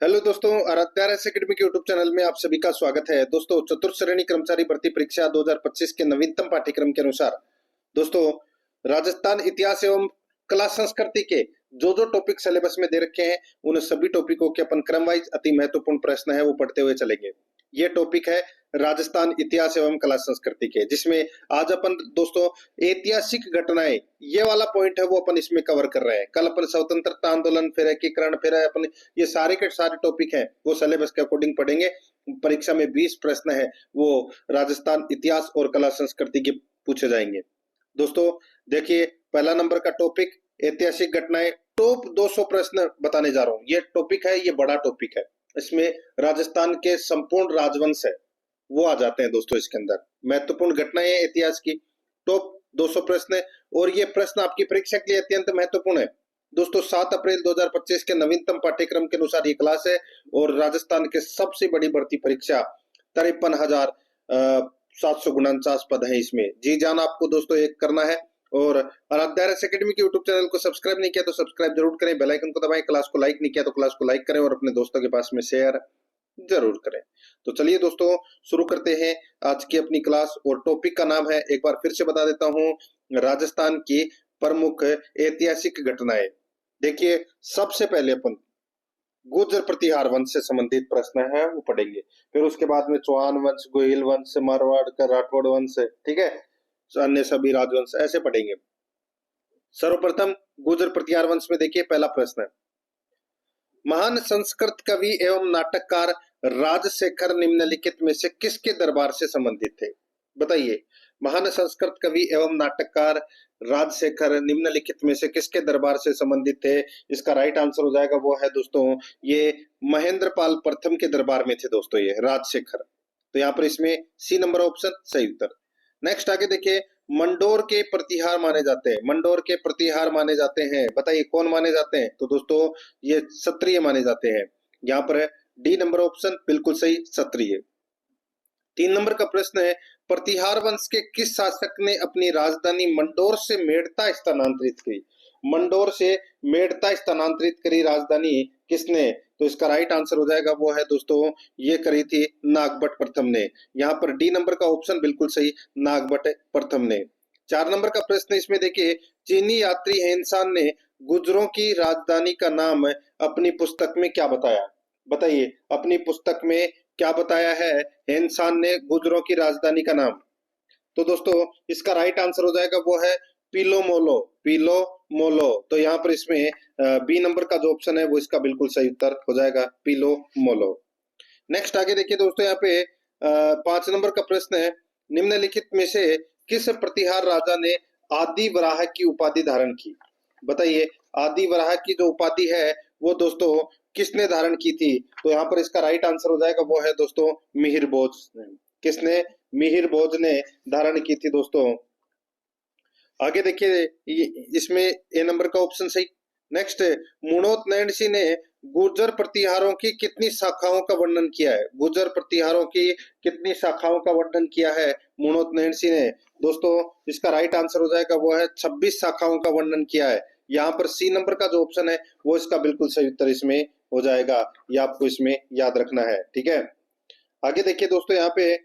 Hello दोस्तों, Aaradhya academy के YouTube channel में आप सभी का स्वागत है। दोस्तों, चतुर्थ श्रेणी कर्मचारी भर्ती परीक्षा 2025 के नवीनतम पाठ्यक्रम के अनुसार दोस्तों राजस्थान इतिहास एवं कला संस्कृति के जो जो टॉपिक सिलेबस में दे रखे हैं उन सभी टॉपिकों के अपन क्रम वाइज अति महत्वपूर्ण प्रश्न है वो पढ़ते हुए चलेंगे। ये टॉपिक है राजस्थान इतिहास एवं कला संस्कृति के, जिसमें आज अपन दोस्तों ऐतिहासिक घटनाएं ये वाला पॉइंट है वो अपन इसमें कवर कर रहे हैं। कल अपन स्वतंत्रता आंदोलन, फिर एकीकरण, फिर अपन ये सारे के सारे टॉपिक हैं वो सिलेबस के अकॉर्डिंग पढ़ेंगे। परीक्षा में 20 प्रश्न है वो राजस्थान इतिहास और कला संस्कृति के पूछे जाएंगे। दोस्तों देखिए, पहला नंबर का टॉपिक ऐतिहासिक घटनाएं, टॉप 200 प्रश्न बताने जा रहा हूँ। ये टॉपिक है, ये बड़ा टॉपिक है। इसमें राजस्थान के संपूर्ण राजवंश है वो आ जाते हैं दोस्तों। इसके अंदर महत्वपूर्ण घटनाएं हैं इतिहास की, टॉप 200 प्रश्न है और ये प्रश्न आपकी परीक्षा के लिए अत्यंत महत्वपूर्ण है दोस्तों। 7 अप्रैल 2025 के नवीनतम पाठ्यक्रम के अनुसार ये क्लास है और राजस्थान के सबसे बड़ी भर्ती परीक्षा 53,749 पद है। इसमें जी जान आपको दोस्तों एक करना है और आराध्या एकेडमी के यूट्यूब चैनल को सब्सक्राइब नहीं किया तो सब्सक्राइब जरूर करें, बेल आइकन को दबाएं, क्लास को लाइक नहीं किया तो क्लास को लाइक करें और अपने दोस्तों के पास में शेयर जरूर करें। तो चलिए दोस्तों शुरू करते हैं आज की अपनी क्लास। और टॉपिक का नाम है, एक बार फिर से बता देता हूं, राजस्थान की प्रमुख ऐतिहासिक घटनाएं। देखिए, सबसे पहले अपन गुर्जर प्रतिहार वंश से संबंधित प्रश्न है वो पढ़ेंगे, फिर उसके बाद में चौहान वंश, गोहिल वंश, मारवाड़ का राठौड़ वंश, ठीक है, अन्य सभी राजवंश ऐसे पढ़ेंगे। सर्वप्रथम गुर्जर प्रतिहार वंश में देखिए पहला प्रश्न है, महान संस्कृत कवि एवं नाटककार राजशेखर निम्नलिखित में से किसके दरबार से संबंधित थे? बताइए, महान संस्कृत कवि एवं नाटककार राजशेखर निम्नलिखित में से किसके दरबार से संबंधित थे? इसका राइट आंसर हो जाएगा वो है दोस्तों ये महेंद्रपाल प्रथम के दरबार में थे दोस्तों ये राजशेखर। तो यहाँ पर इसमें सी नंबर ऑप्शन सही उत्तर। नेक्स्ट आगे देखिए, मंडोर के प्रतिहार माने जाते हैं, मंडोर के प्रतिहार माने जाते हैं, बताइए कौन माने जाते हैं? तो दोस्तों ये क्षत्रिय माने जाते हैं। यहाँ पर है डी नंबर ऑप्शन बिल्कुल सही, क्षत्रिय। 3 नंबर का प्रश्न है, प्रतिहार वंश के किस शासक ने अपनी राजधानी मंडोर से मेड़ता स्थानांतरित की? मंडोर से मेड़ता स्थानांतरित करी राजधानी किसने? तो इसका राइट आंसर हो जाएगा वो है दोस्तों ये करी थी नागभट्ट प्रथम ने। यहाँ पर डी नंबर का ऑप्शन बिल्कुल सही, नागभट्ट प्रथम ने। 4 नंबर का प्रश्न इसमें देखिए, चीनी यात्री हेनसान ने गुर्जरों की राजधानी का नाम अपनी पुस्तक में क्या बताया? बताइए, अपनी पुस्तक में क्या बताया है हेनसान ने गुर्जरों की राजधानी का नाम? तो दोस्तों इसका राइट आंसर हो जाएगा वो है पीलो मोलो, पीलो मोलो। तो यहाँ पर इसमें बी नंबर का जो ऑप्शन है वो इसका बिल्कुल सही उत्तर हो जाएगा, पीलो मोलो। नेक्स्ट आगे देखिए दोस्तों, यहाँ पे 5 नंबर का प्रश्न है, निम्नलिखित में से किस प्रतिहार राजा ने आदि वराह की उपाधि धारण की? बताइए, आदि वराह की जो उपाधि है वो दोस्तों किसने धारण की थी? तो यहाँ पर इसका राइट आंसर हो जाएगा वो है दोस्तों मिहिर भोज ने। किसने? मिहिर भोज ने धारण की थी दोस्तों। आगे देखिए, इसमें ए नंबर का ऑप्शन सही। नेक्स्ट, मुणोत नैन सिंह ने गुर्जर प्रतिहारों की कितनी शाखाओं का वर्णन किया है? गुर्जर प्रतिहारों की कितनी शाखाओं का वर्णन किया है मुणोत नैन सिंह ने? दोस्तों इसका राइट आंसर हो जाएगा वो है 26 शाखाओं का वर्णन किया है। यहाँ पर सी नंबर का जो ऑप्शन है वो इसका बिल्कुल सही उत्तर इसमें हो जाएगा, ये आपको इसमें याद रखना है, ठीक है। आगे देखिए दोस्तों, यहाँ पे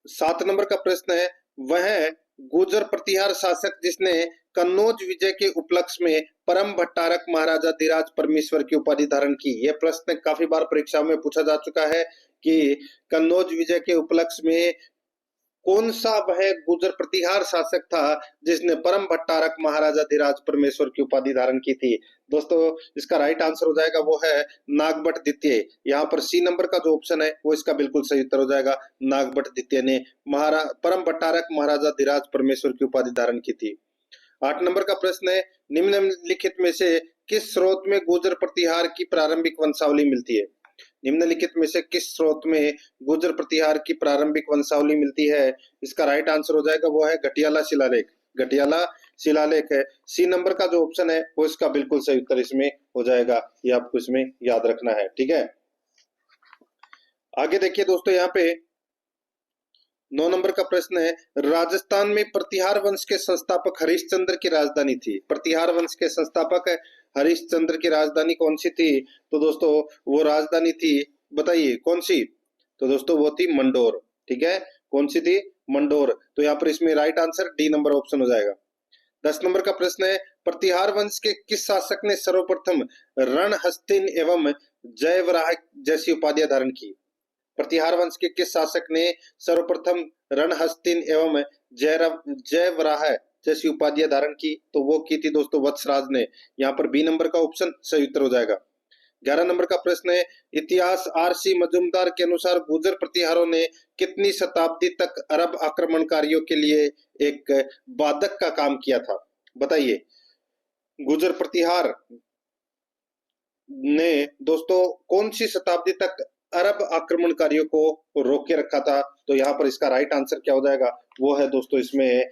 7 नंबर का प्रश्न है, वह गुर्जर प्रतिहार शासक जिसने कन्नौज विजय के उपलक्ष्य में परम भट्टारक महाराजा धीराज परमेश्वर की उपाधि धारण की? यह प्रश्न काफी बार परीक्षा में पूछा जा चुका है कि कन्नौज विजय के उपलक्ष्य में कौन सा वह गुर्जर प्रतिहार शासक था जिसने परम भट्टारक महाराजा धीराज परमेश्वर की उपाधि धारण की थी? दोस्तों इसका राइट आंसर हो जाएगा वो है नागभट्ट द्वितीय। यहाँ पर सी नंबर का जो ऑप्शन है वो इसका बिल्कुल सही उत्तर हो जाएगा, नागभट्ट द्वितीय ने परम भट्टारक महाराजा धीराज परमेश्वर की उपाधि धारण की थी। 8 नंबर का प्रश्न है, निम्नलिखित में से किस स्रोत में गुर्जर प्रतिहार की प्रारंभिक वंशावली मिलती है? निम्नलिखित में से किस स्रोत में गुर्जर प्रतिहार की प्रारंभिक वंशावली मिलती है? इसका राइट आंसर हो जाएगा वो है घटियाला शिलालेख, घटियाला शिलालेख है। सी नंबर का जो ऑप्शन है वो इसका बिल्कुल सही उत्तर इसमें हो जाएगा, ये आपको इसमें याद रखना है, ठीक है। आगे देखिए दोस्तों, यहाँ पे 9 नंबर का प्रश्न है, राजस्थान में प्रतिहार वंश के संस्थापक हरिश्चंद्र की राजधानी थी? प्रतिहार वंश के संस्थापक हरिश्चंद्र की राजधानी कौन सी थी? तो दोस्तों वो राजधानी थी, बताइए कौन सी? तो दोस्तों वो थी मंडोर। ठीक है, कौन सी थी? मंडोर। तो यहाँ पर इसमें right answer D number option हो जाएगा। 10 नंबर का प्रश्न है, प्रतिहार वंश के किस शासक ने सर्वप्रथम रणहस्तिन एवं जयवराह जैसी उपाधियां धारण की? प्रतिहार वंश के किस शासक ने सर्वप्रथम रणहस्तिन एवं जयवराह जैसी उपाधियां धारण की? तो वो की थी दोस्तों वत्सराज ने। यहाँ पर बी नंबर का ऑप्शन सही उत्तर हो जाएगा। 11 नंबर का प्रश्न है, इतिहास आर.सी. मजूमदार के अनुसार गुर्जर प्रतिहारों ने कितनी शताब्दी तक अरब आक्रमणकारियों के लिए एक बाधक का काम किया था? बताइए, गुर्जर प्रतिहार ने दोस्तों कौन सी शताब्दी तक अरब आक्रमणकारियों को रोक के रखा था? तो यहाँ पर इसका राइट आंसर क्या हो जाएगा? वो है दोस्तों इसमें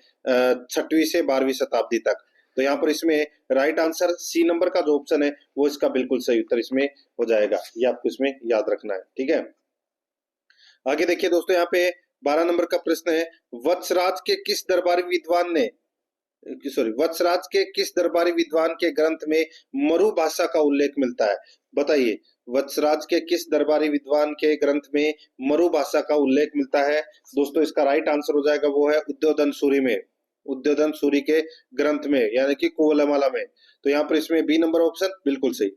6वीं से 12वीं शताब्दी तक। तो यहाँ पर इसमें राइट आंसर सी नंबर का जो ऑप्शन है वो इसका बिल्कुल सही उत्तर इसमें हो जाएगा। ये आपको इसमें याद रखना है। ठीक है, आगे देखिए दोस्तों, यहाँ पे 12 नंबर का प्रश्न है, वत्सराज के किस दरबारी विद्वान ने वत्सराज के किस दरबारी विद्वान के ग्रंथ में मरु भाषा का उल्लेख मिलता है? बताइए, वत्सराज के किस दरबारी विद्वान के ग्रंथ में मरु भाषा का उल्लेख मिलता है? दोस्तों इसका राइट आंसर हो जाएगा वो है उद्योधन सूरी में, उद्योधन सूरी के ग्रंथ में, यानी कि कुवलमाला में। तो यहाँ पर इसमें बी नंबर ऑप्शन बिल्कुल सही।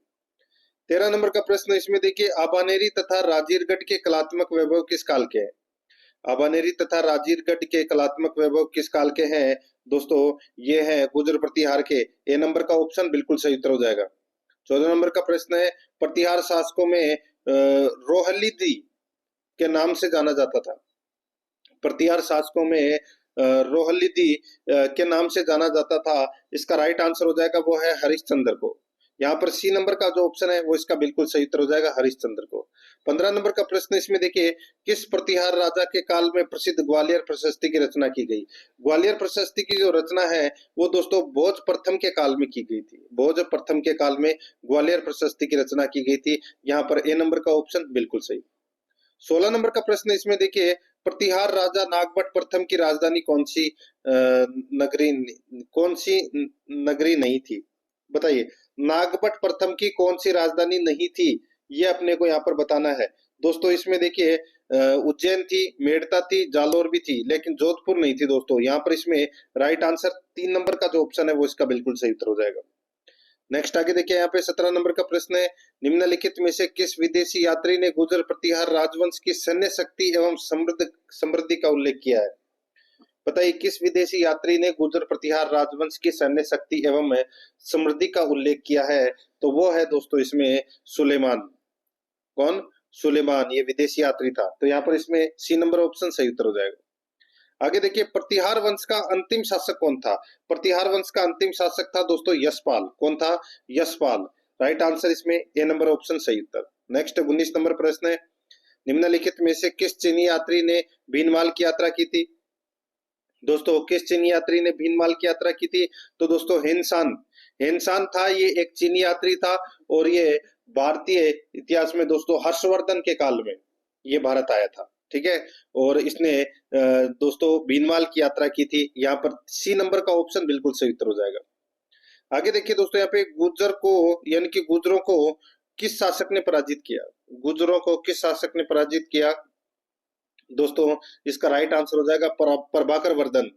13 नंबर का प्रश्न इसमें देखिए, आबानेरी तथा राजीरगढ़ के कलात्मक वैभव किस काल के हैं? आबानेरी तथा राजीरगढ़ के कलात्मक वैभव किस काल के हैं? दोस्तों ये है गुर्जर प्रतिहार के। ए नंबर का ऑप्शन बिल्कुल सही उत्तर हो जाएगा। 14 नंबर का प्रश्न है, प्रतिहार शासकों में रोहल्लीदी के नाम से जाना जाता था। प्रतिहार शासकों में रोहल्लीदी के नाम से जाना जाता था। इसका राइट आंसर हो जाएगा वो है हरिश्चंद्र को। यहाँ पर सी नंबर का जो ऑप्शन है वो इसका बिल्कुल सही उत्तर हो जाएगा, हरिश्चंद्र को। 15 नंबर का प्रश्न इसमें देखिए, किस प्रतिहार राजा के काल में प्रसिद्ध ग्वालियर प्रशस्ति की रचना की गई? ग्वालियर प्रशस्ति की जो रचना है वो दोस्तों भोज प्रथम के काल में की गई थी। भोज प्रथम के काल में ग्वालियर प्रशस्ति की रचना की गई थी। यहाँ पर ए नंबर का ऑप्शन बिल्कुल सही। 16 नंबर का प्रश्न इसमें देखिए, प्रतिहार राजा नागभट्ट प्रथम की राजधानी कौन सी नगरी नहीं थी? बताइए, नागभट्ट प्रथम की कौन सी राजधानी नहीं थी, ये अपने को यहाँ पर बताना है। दोस्तों इसमें देखिए उज्जैन थी, मेड़ता थी, जालौर भी थी, लेकिन जोधपुर नहीं थी दोस्तों। यहाँ पर इसमें राइट आंसर 3 नंबर का जो ऑप्शन है वो इसका बिल्कुल सही उत्तर हो जाएगा। नेक्स्ट आगे देखिए, यहाँ पे 17 नंबर का प्रश्न है, निम्नलिखित में से किस विदेशी यात्री ने गुर्जर प्रतिहार राजवंश की सैन्य शक्ति एवं समृद्धि का उल्लेख किया है? बताइए, किस विदेशी यात्री ने गुर्जर प्रतिहार राजवंश की सैन्य शक्ति एवं समृद्धि का उल्लेख किया है? तो वो है दोस्तों इसमें सुलेमान। कौन? सुलेमान, ये विदेशी यात्री था। तो यहाँ पर इसमें सी नंबर ऑप्शन सही उत्तर हो जाएगा। आगे देखिए, प्रतिहार वंश का अंतिम शासक कौन था? प्रतिहार वंश का अंतिम शासक था दोस्तों यशपाल। कौन था? यशपाल। राइट आंसर इसमें ए नंबर ऑप्शन सही उत्तर। नेक्स्ट 19 नंबर प्रश्न है, निम्नलिखित में से किस चीनी यात्री ने भीनमाल की यात्रा की थी? दोस्तों किस चीनी यात्री ने भीनमाल की यात्रा की थी? तो दोस्तों हेनसान। हेनसान था, ये एक चीनी यात्री था और ये भारतीय इतिहास में दोस्तों हर्षवर्धन के काल में ये भारत आया था। ठीक है, और इसने दोस्तों भीनमाल की यात्रा की थी। यहाँ पर सी नंबर का ऑप्शन बिल्कुल सही उत्तर हो जाएगा। आगे देखिए दोस्तों, यहाँ पे गुर्जर को यानी कि गुर्जरों को किस शासक ने पराजित किया? गुर्जरों को किस शासक ने पराजित किया? दोस्तों इसका राइट आंसर हो जाएगा प्रभाकर वर्धन।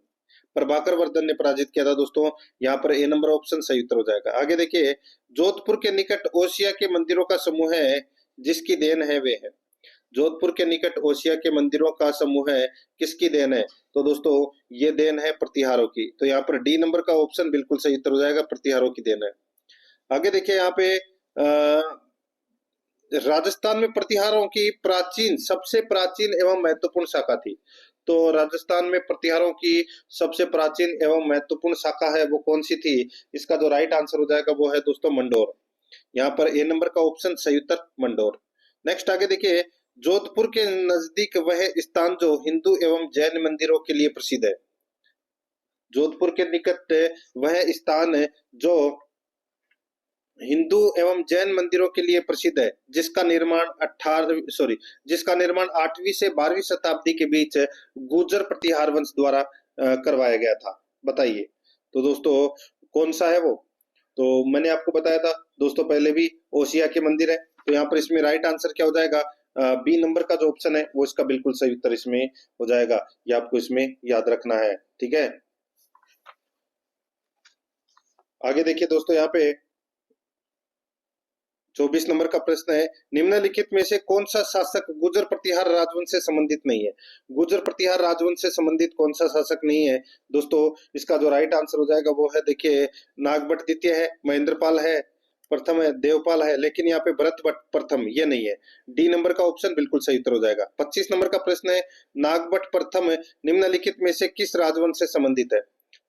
प्रभाकर वर्धन ने पराजित किया था दोस्तों। यहाँ पर ए नंबर ऑप्शन सही उत्तर हो जाएगा। आगे देखिए, जोधपुर के निकट ओसिया के मंदिरों का समूह है जिसकी देन है वे है। जोधपुर के निकट ओसिया के मंदिरों का समूह है, किसकी देन है? तो दोस्तों ये देन है प्रतिहारों की। तो यहाँ पर डी नंबर का ऑप्शन बिल्कुल सही उत्तर हो जाएगा, प्रतिहारों की देन है। आगे देखिए, यहाँ पे राजस्थान में प्रतिहारों की सबसे प्राचीन एवं महत्वपूर्ण शाखा थी। तो राजस्थान में प्रतिहारों की सबसे प्राचीन एवं महत्वपूर्ण शाखा है वो कौन सी थी? इसका जो राइट आंसर हो जाएगा वो है दोस्तों मंडोर। यहाँ पर ए नंबर का ऑप्शन सही उत्तर मंडोर। नेक्स्ट आगे देखिए, जोधपुर के नजदीक वह स्थान जो हिंदू एवं जैन मंदिरों के लिए प्रसिद्ध है। जोधपुर के निकट वह स्थान जो हिंदू एवं जैन मंदिरों के लिए प्रसिद्ध है, जिसका निर्माण 8वीं से 12वीं शताब्दी के बीच गुर्जर प्रतिहार वंश द्वारा करवाया गया था। बताइए, तो दोस्तों कौन सा है वो? तो मैंने आपको बताया था दोस्तों पहले भी, ओसिया के मंदिर है। तो यहाँ पर इसमें राइट आंसर क्या हो जाएगा, बी नंबर का जो ऑप्शन है वो इसका बिल्कुल सही उत्तर इसमें हो जाएगा। ये आपको इसमें याद रखना है, ठीक है। आगे देखिए दोस्तों, यहाँ पे 24 नंबर का प्रश्न है, निम्नलिखित में से कौन सा शासक गुर्जर प्रतिहार राजवंश से संबंधित नहीं है। गुर्जर प्रतिहार राजवंश से संबंधित कौन सा शासक नहीं है दोस्तों, इसका जो राइट आंसर हो जाएगा वो है, देखिए, नागभट्ट द्वितीय है, महेंद्रपाल है, प्रथम है, देवपाल है, लेकिन यहाँ पे भरत भट्ट प्रथम ये नहीं है। डी नंबर का ऑप्शन बिल्कुल सही उत्तर हो जाएगा। 25 नंबर का प्रश्न है, नागभट्ट प्रथम निम्नलिखित में से किस राजवंश से संबंधित है।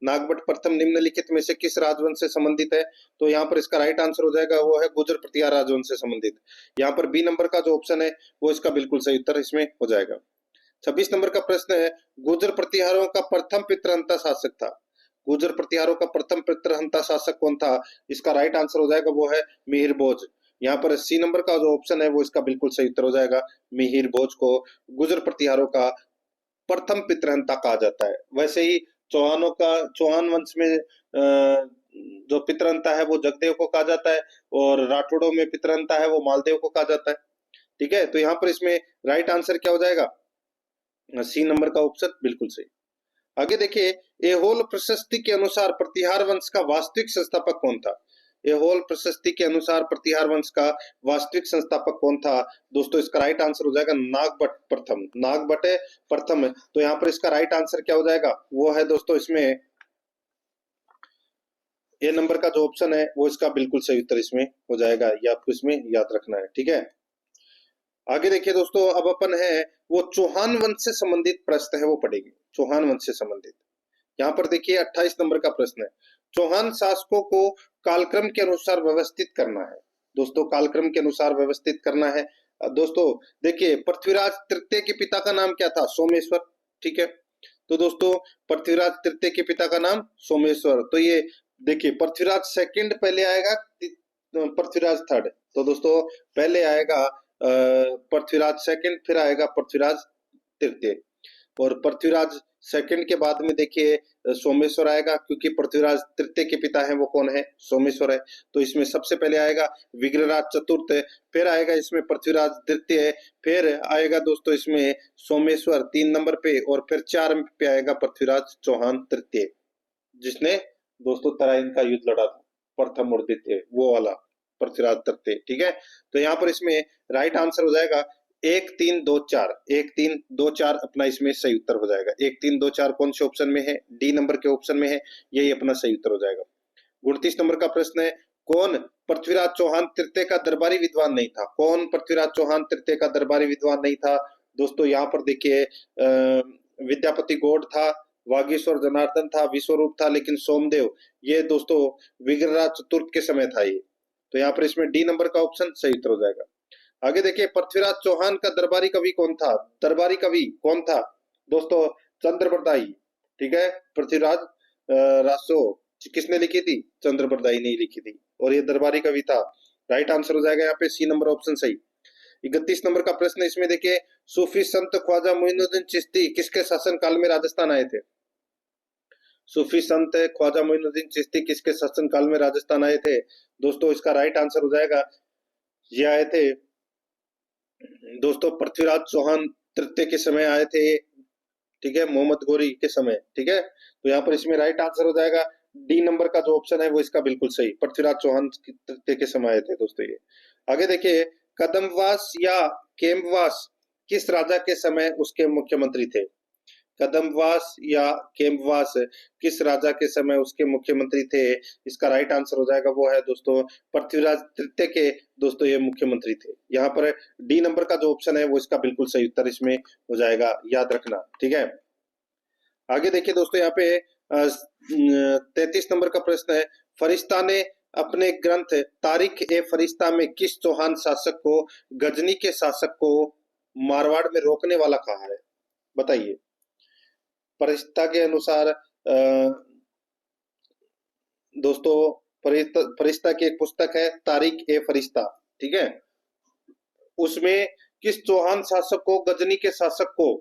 नागभट्ट प्रथम निम्नलिखित में से किस राजवंश से संबंधित है, तो यहाँ पर इसका राइट आंसर हो जाएगा वो है गुर्जर प्रतिहार राजवंश से संबंधित। यहाँ पर बी नंबर का जो ऑप्शन है वो इसका बिल्कुल सही उत्तर इसमें हो जाएगा। 26 नंबर का प्रश्न है, गुर्जर प्रतिहारों का प्रथम पितृहंता शासक था। गुर्जर प्रतिहारों का प्रथम पितृहंता शासक कौन था, इसका राइट आंसर हो जाएगा वो है मिहिर भोज। यहाँ पर सी नंबर का जो ऑप्शन है वो इसका बिल्कुल सही उत्तर हो जाएगा। मिहिर भोज को गुर्जर प्रतिहारों का प्रथम पितृहंता कहा जाता है। वैसे ही चौहानों का, चौहान वंश में जो पितृहंता है वो जगदेव को कहा जाता है, और राठौड़ों में पितृहंता है वो मालदेव को कहा जाता है, ठीक है। तो यहाँ पर इसमें राइट आंसर क्या हो जाएगा, सी नंबर का ऑप्शन बिल्कुल सही। आगे देखिए, एहोल प्रशस्ति के अनुसार प्रतिहार वंश का वास्तविक संस्थापक कौन था। एहोल प्रशस्ति के अनुसार प्रतिहार वंश का वास्तविक संस्थापक कौन था दोस्तों, इसका राइट आंसर हो जाएगा नागभट्ट प्रथम। नागभट्ट प्रथम है, तो यहाँ पर इसका राइट आंसर क्या हो जाएगा, वो है दोस्तों इसमें ए नंबर का जो ऑप्शन है वो इसका बिल्कुल सही उत्तर इसमें हो जाएगा। ये आपको इसमें याद रखना है, ठीक है। आगे देखिए दोस्तों, अब अपन है वो चौहान वंश से संबंधित प्रश्न है वो पढ़ेंगे। चौहान वंश से संबंधित यहाँ पर देखिए 28 नंबर का प्रश्न है, चौहान शासकों को कालक्रम के अनुसार व्यवस्थित करना है। दोस्तों कालक्रम के अनुसार व्यवस्थित करना है। दोस्तों देखिए, पृथ्वीराज तृतीय के पिता का नाम क्या था, सोमेश्वर, ठीक है। तो दोस्तों पृथ्वीराज तृतीय के पिता का नाम सोमेश्वर। तो ये देखिए, पृथ्वीराज सेकंड पहले आएगा, पृथ्वीराज थर्ड। तो दोस्तों पहले आएगा पृथ्वीराज सेकंड, फिर आएगा पृथ्वीराज तृतीय, और पृथ्वीराज सेकंड के बाद में देखिए सोमेश्वर आएगा, क्योंकि पृथ्वीराज तृतीय के पिता हैं वो कौन है, सोमेश्वर है। तो इसमें सबसे पहले आएगा विग्रहराज चतुर्थ, फिर आएगा इसमें पृथ्वीराज द्वितीय, फिर आएगा दोस्तों इसमें सोमेश्वर 3 नंबर पे, और फिर 4 पे आएगा पृथ्वीराज चौहान तृतीय, जिसने दोस्तों तराइन का युद्ध लड़ा था, प्रथम और द्वितीय वो वाला पृथ्वीराज तृतीय, ठीक है। तो यहाँ पर इसमें राइट आंसर हो जाएगा 1 3 2 4, 1 3 2 4 अपना इसमें सही उत्तर हो जाएगा। 1 3 2 4 कौन से ऑप्शन में है, डी नंबर के ऑप्शन में है, यही अपना सही उत्तर हो जाएगा। 29 नंबर का प्रश्न है, कौन पृथ्वीराज चौहान तृतीय का दरबारी विद्वान नहीं था। कौन पृथ्वीराज चौहान तृतीय का दरबारी विद्वान नहीं था दोस्तों, यहाँ पर देखिए विद्यापति गौड़ था, वागीश्वर जनार्दन था, विश्वरूप था, लेकिन सोमदेव ये दोस्तों विग्रहराज चतुर्थ के समय था ये। तो यहाँ पर इसमें डी नंबर का ऑप्शन सही उत्तर हो जाएगा। आगे देखिए, पृथ्वीराज चौहान का दरबारी कवि कौन था। दरबारी कवि कौन था दोस्तों, चंद्रबरदाई, ठीक है। पृथ्वीराज रासो किसने लिखी थी, चंद्रबरदाई ने लिखी थी, और ये दरबारी कवि था। राइट आंसर हो जाएगा यहाँ पे सी नंबर ऑप्शन सही। 31 नंबर का प्रश्न इसमें देखिए, सूफी संत ख्वाजा मोइनुद्दीन चिश्ती किसके शासन काल में राजस्थान आए थे। सूफी संत ख्वाजा मोइनुद्दीन चिश्ती किसके शासन काल में राजस्थान आए थे दोस्तों, इसका राइट आंसर हो जाएगा, ये आए थे दोस्तों पृथ्वीराज चौहान तृतीय के समय आए थे, ठीक है, मोहम्मद गोरी के समय, ठीक है। तो यहाँ पर इसमें राइट आंसर हो जाएगा डी नंबर का जो ऑप्शन है वो इसका बिल्कुल सही, पृथ्वीराज चौहान तृतीय के समय आए थे दोस्तों ये। आगे देखिए, कदमवास या केम्बवास किस राजा के समय उसके मुख्यमंत्री थे। कदमवास या केम्बवास किस राजा के समय उसके मुख्यमंत्री थे, इसका राइट आंसर हो जाएगा वो है दोस्तों पृथ्वीराज तृतीय के दोस्तों ये मुख्यमंत्री थे। यहाँ पर डी नंबर का जो ऑप्शन है वो इसका बिल्कुल सही उत्तर इसमें हो जाएगा, याद रखना, ठीक है। आगे देखिए दोस्तों, यहाँ पे 33 नंबर का प्रश्न है, फरिश्ता ने अपने ग्रंथ तारीख ए फरिश्ता में किस चौहान शासक को गजनी के शासक को मारवाड़ में रोकने वाला कहा है, बताइए। फरिश्ता के अनुसार दोस्तों फरिश्ता की एक पुस्तक है तारीख ए फरिश्ता, ठीक है, उसमें किस चौहान शासक को गजनी के शासक को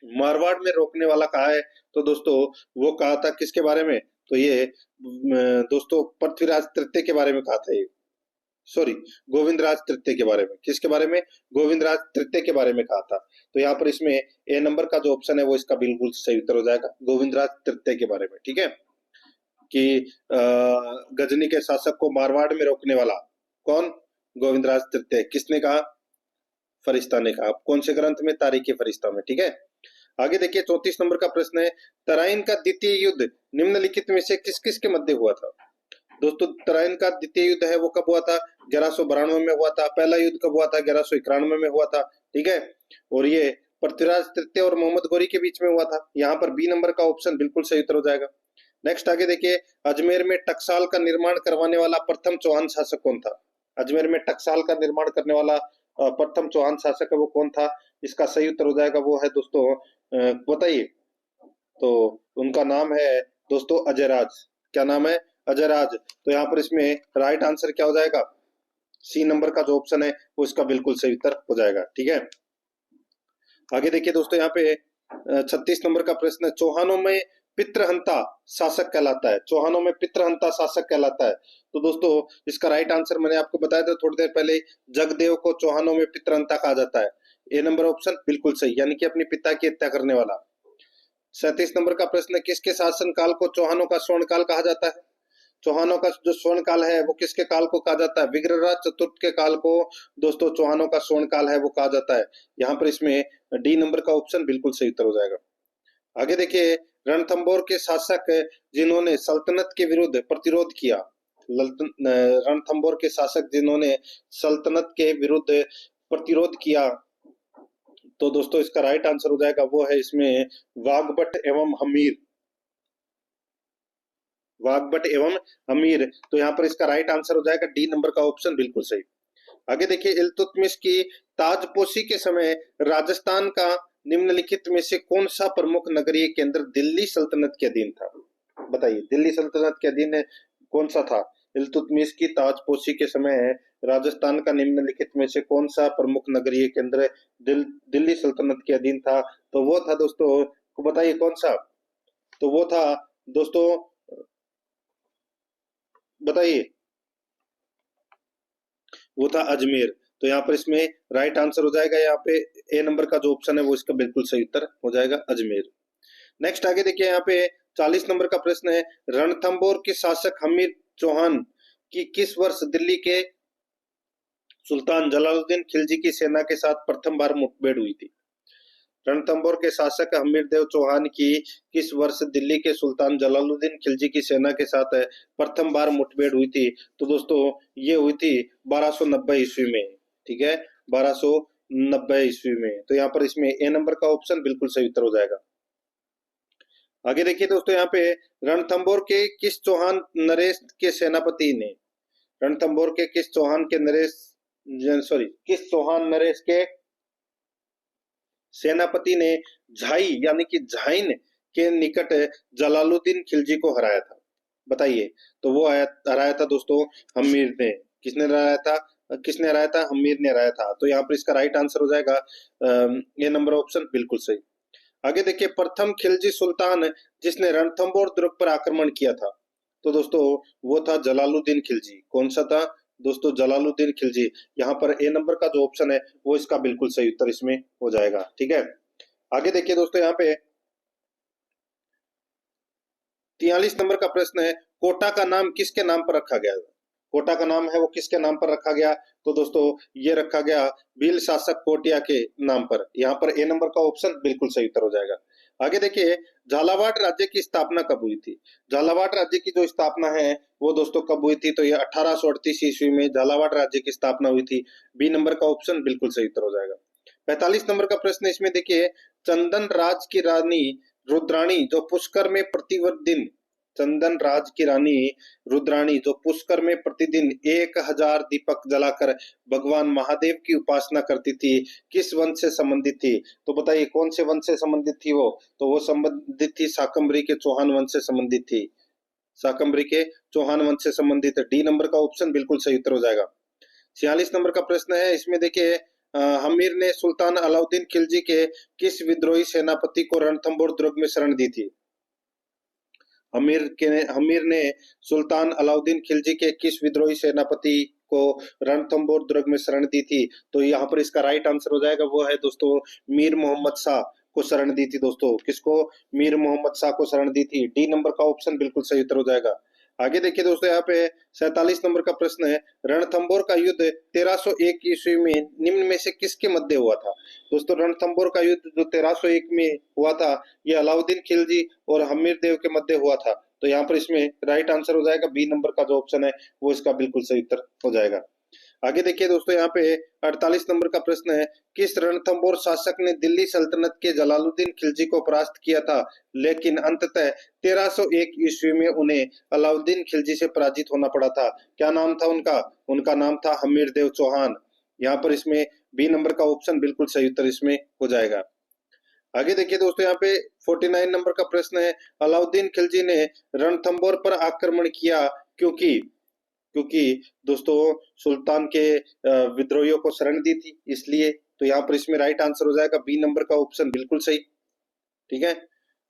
मारवाड़ में रोकने वाला कहा है, तो दोस्तों वो कहा था किसके बारे में, तो ये दोस्तों पृथ्वीराज तृतीय के बारे में कहा था ये, सॉरी गोविंदराज तृतीय के बारे में। किसके बारे में? गोविंदराज तृतीय के बारे में कहा था। तो यहाँ पर इसमें ए नंबर का जो ऑप्शन है वो इसका बिल्कुल सही उत्तर हो जाएगा, गोविंदराज तृतीय के बारे में। ठीक है, कि गजनी के शासक को मारवाड़ में रोकने वाला कौन? गोविंदराज तृतीय। किसने कहा? फरिश्ता ने कहा। कौन से ग्रंथ में? तारीख फरिश्ता में। ठीक है, आगे देखिए 34 नंबर का प्रश्न है, तराइन का द्वितीय युद्ध निम्नलिखित में से किस किस के मध्य हुआ था? दोस्तों तराइन का द्वितीय युद्ध है वो कब हुआ था? 1192 में हुआ था। पहला युद्ध कब हुआ था? 1191 में हुआ था। ठीक है, और ये पृथ्वीराज तृतीय और मोहम्मद गौरी के बीच में हुआ था। यहाँ पर बी नंबर का ऑप्शन बिल्कुल सही उत्तर हो जाएगा। नेक्स्ट आगे देखिए, अजमेर में टकसाल का निर्माण करवाने वाला प्रथम चौहान शासक कौन था? अजमेर में टकसाल का निर्माण करने वाला प्रथम चौहान शासक है वो कौन था? इसका सही उत्तर हो जाएगा वो है दोस्तों, बताइए। तो उनका नाम है दोस्तों अजयराज। क्या नाम है? अजयराज। तो यहाँ पर इसमें राइट आंसर क्या हो जाएगा? सी नंबर का जो ऑप्शन है वो इसका बिल्कुल सही उत्तर हो जाएगा। ठीक है, आगे देखिए दोस्तों, यहाँ पे 36 नंबर का प्रश्न है, चौहानों में पितृहंता शासक कहलाता है। चौहानों में पितृहंता शासक कहलाता है। तो दोस्तों इसका राइट आंसर मैंने आपको बताया था थोड़ी देर पहले, जगदेव को चौहानों में पितृहंता कहा जाता है। ए नंबर ऑप्शन बिल्कुल सही, यानी कि अपने पिता की हत्या करने वाला। 37 नंबर का प्रश्न है, किसके शासन काल को चौहानों का स्वर्ण काल कहा जाता है? चौहानों का जो स्वर्ण काल है वो किसके काल को कहा जाता है? विग्रहराज चतुर्थ के काल को दोस्तों चौहानों का स्वर्ण काल है वो कहा जाता है। यहाँ पर इसमें डी नंबर का ऑप्शन बिल्कुल सही उत्तर हो जाएगा। आगे देखिए, रणथंबोर के शासक जिन्होंने सल्तनत के विरुद्ध प्रतिरोध किया, रणथंबोर के शासक जिन्होंने सल्तनत के विरुद्ध प्रतिरोध किया, तो दोस्तों इसका राइट आंसर हो जाएगा वो है इसमें वाग्भट एवं हमीर। वाग्भट एवं हमीर। तो यहाँ पर इसका राइट आंसर हो जाएगा डी नंबर का ऑप्शन बिल्कुल सही। आगे देखिए, इल्तुतमिश की ताजपोशी के समय राजस्थान का निम्नलिखित में से कौन सा प्रमुख नगरीय केंद्र दिल्ली सल्तनत के अधीन था? बताइए, दिल्ली सल्तनत के अधीन कौन सा था? इल्तुतमिश की ताजपोशी के समय राजस्थान का निम्नलिखित में से कौन सा प्रमुख नगरीय केंद्र दिल्ली सल्तनत के अधीन था? तो वो था दोस्तों, बताइए कौन सा? तो वो था दोस्तों, बताइए, वो था अजमेर। तो यहाँ पर इसमें राइट आंसर हो जाएगा यहाँ पे ए नंबर का जो ऑप्शन है वो इसका बिल्कुल सही उत्तर हो जाएगा, अजमेर। नेक्स्ट आगे देखिए, यहाँ पे 40 नंबर का प्रश्न है, रणथंबोर के शासक हमीर चौहान की किस वर्ष दिल्ली के सुल्तान जलालुद्दीन खिलजी की सेना के साथ प्रथम बार मुठभेड़ हुई थी? रणथंबोर के शासक हमीरदेव चौहान की किस वर्ष दिल्ली के सुल्तान जलालुद्दीन खिलजी की सेना के साथ प्रथम बार मुठभेड़ हुई थी? तो दोस्तों ये हुई थी 1290 ईस्वी में। ठीक है, 1290 ईस्वी में। तो यहाँ पर इसमें ए नंबर का ऑप्शन बिल्कुल सही उत्तर हो जाएगा। आगे देखिए दोस्तों, यहाँ पे रणथंबोर के किस चौहान नरेश के सेनापति ने, रणथंबोर के किस चौहान के नरेश, सॉरी किस चौहान नरेश के सेनापति ने झाई यानी कि झाइन के निकट जलालुद्दीन खिलजी को हराया था? बताइए। तो वो हराया था दोस्तों हमीर ने। किसने हराया था? किसने हराया था? हमीर ने हराया था। तो यहाँ पर इसका राइट आंसर हो जाएगा ये नंबर ऑप्शन बिल्कुल सही। आगे देखिए, प्रथम खिलजी सुल्तान जिसने रणथंबोर दुर्ग पर आक्रमण किया था, तो दोस्तों वो था जलालुद्दीन खिलजी। कौन सा था दोस्तों? जलालुद्दीन खिलजी। यहाँ पर ए नंबर का जो ऑप्शन है वो इसका बिल्कुल सही उत्तर इसमें हो जाएगा। ठीक है, आगे देखिए दोस्तों, यहाँ पे 43 नंबर का प्रश्न है, कोटा का नाम किसके नाम पर रखा गया? कोटा का नाम है वो किसके नाम पर रखा गया? तो दोस्तों ये रखा गया भील शासक कोटिया के नाम पर। यहाँ पर ए नंबर का ऑप्शन बिल्कुल सही उत्तर हो जाएगा। आगे देखिए, झालावाड़ राज्य की स्थापना कब हुई थी? झालावाड़ राज्य की जो स्थापना है वो दोस्तों कब हुई थी? तो ये 1838 ईस्वी में झालावाड़ राज्य की स्थापना हुई थी। बी नंबर का ऑप्शन बिल्कुल सही उत्तर हो जाएगा। 45 नंबर का प्रश्न इसमें देखिए, चंदन राज की रानी रुद्राणी जो पुष्कर में प्रतिदिन, चंदन राज की रानी रुद्राणी जो पुष्कर में प्रतिदिन 1000 दीपक जलाकर भगवान महादेव की उपासना करती थी, किस वंश से संबंधित थी? तो बताइए कौन से वंश से संबंधित थी वो? तो वो संबंधित थी शाकंभरी के चौहान वंश से संबंधित थी। शाकंभरी के चौहान वंश से संबंधित है। डी नंबर का ऑप्शन बिल्कुल सही उत्तर हो जाएगा। 46 नंबर का प्रश्न है, इसमें देखिए, हमीर ने सुल्तान अलाउद्दीन खिलजी के किस विद्रोही सेनापति को रणथंबोर दुर्ग में शरण दी थी? हमीर ने सुल्तान अलाउद्दीन खिलजी के किस विद्रोही सेनापति को रणथंभौर दुर्ग में शरण दी थी? तो यहाँ पर इसका राइट आंसर हो जाएगा, वो है दोस्तों मीर मोहम्मद शाह को शरण दी थी दोस्तों। किसको? मीर मोहम्मद शाह को शरण दी थी। डी नंबर का ऑप्शन बिल्कुल सही उत्तर हो जाएगा। आगे देखिए दोस्तों, यहाँ पे 47 नंबर का प्रश्न है, रणथंभौर का युद्ध 1301 ईस्वी में निम्न में से किसके मध्य हुआ था? दोस्तों रणथंभौर का युद्ध जो 1301 में हुआ था, ये अलाउद्दीन खिलजी और हमीर देव के मध्य हुआ था। तो यहाँ पर इसमें राइट आंसर हो जाएगा बी नंबर का जो ऑप्शन है वो इसका बिल्कुल सही उत्तर हो जाएगा। आगे देखिए दोस्तों, यहाँ पे 48 नंबर का प्रश्न है, किस रणथंभौर शासक ने दिल्ली सल्तनत के जलालुद्दीन खिलजी को परास्त किया था, लेकिन अंततः 1301 ईस्वी में उन्हें अलाउद्दीन खिलजी से पराजित होना पड़ा था? क्या नाम था उनका? उनका नाम था हमीर देव चौहान। यहाँ पर इसमें बी नंबर का ऑप्शन बिल्कुल सही उत्तर इसमें हो जाएगा। आगे देखिए दोस्तों, यहाँ पे 49 नंबर का प्रश्न है, अलाउद्दीन खिलजी ने रणथंभौर पर आक्रमण किया क्योंकि क्योंकि दोस्तों सुल्तान के विद्रोहियों को शरण दी थी, इसलिए। तो यहाँ पर इसमें राइट आंसर हो जाएगा बी नंबर का ऑप्शन बिल्कुल सही। ठीक है,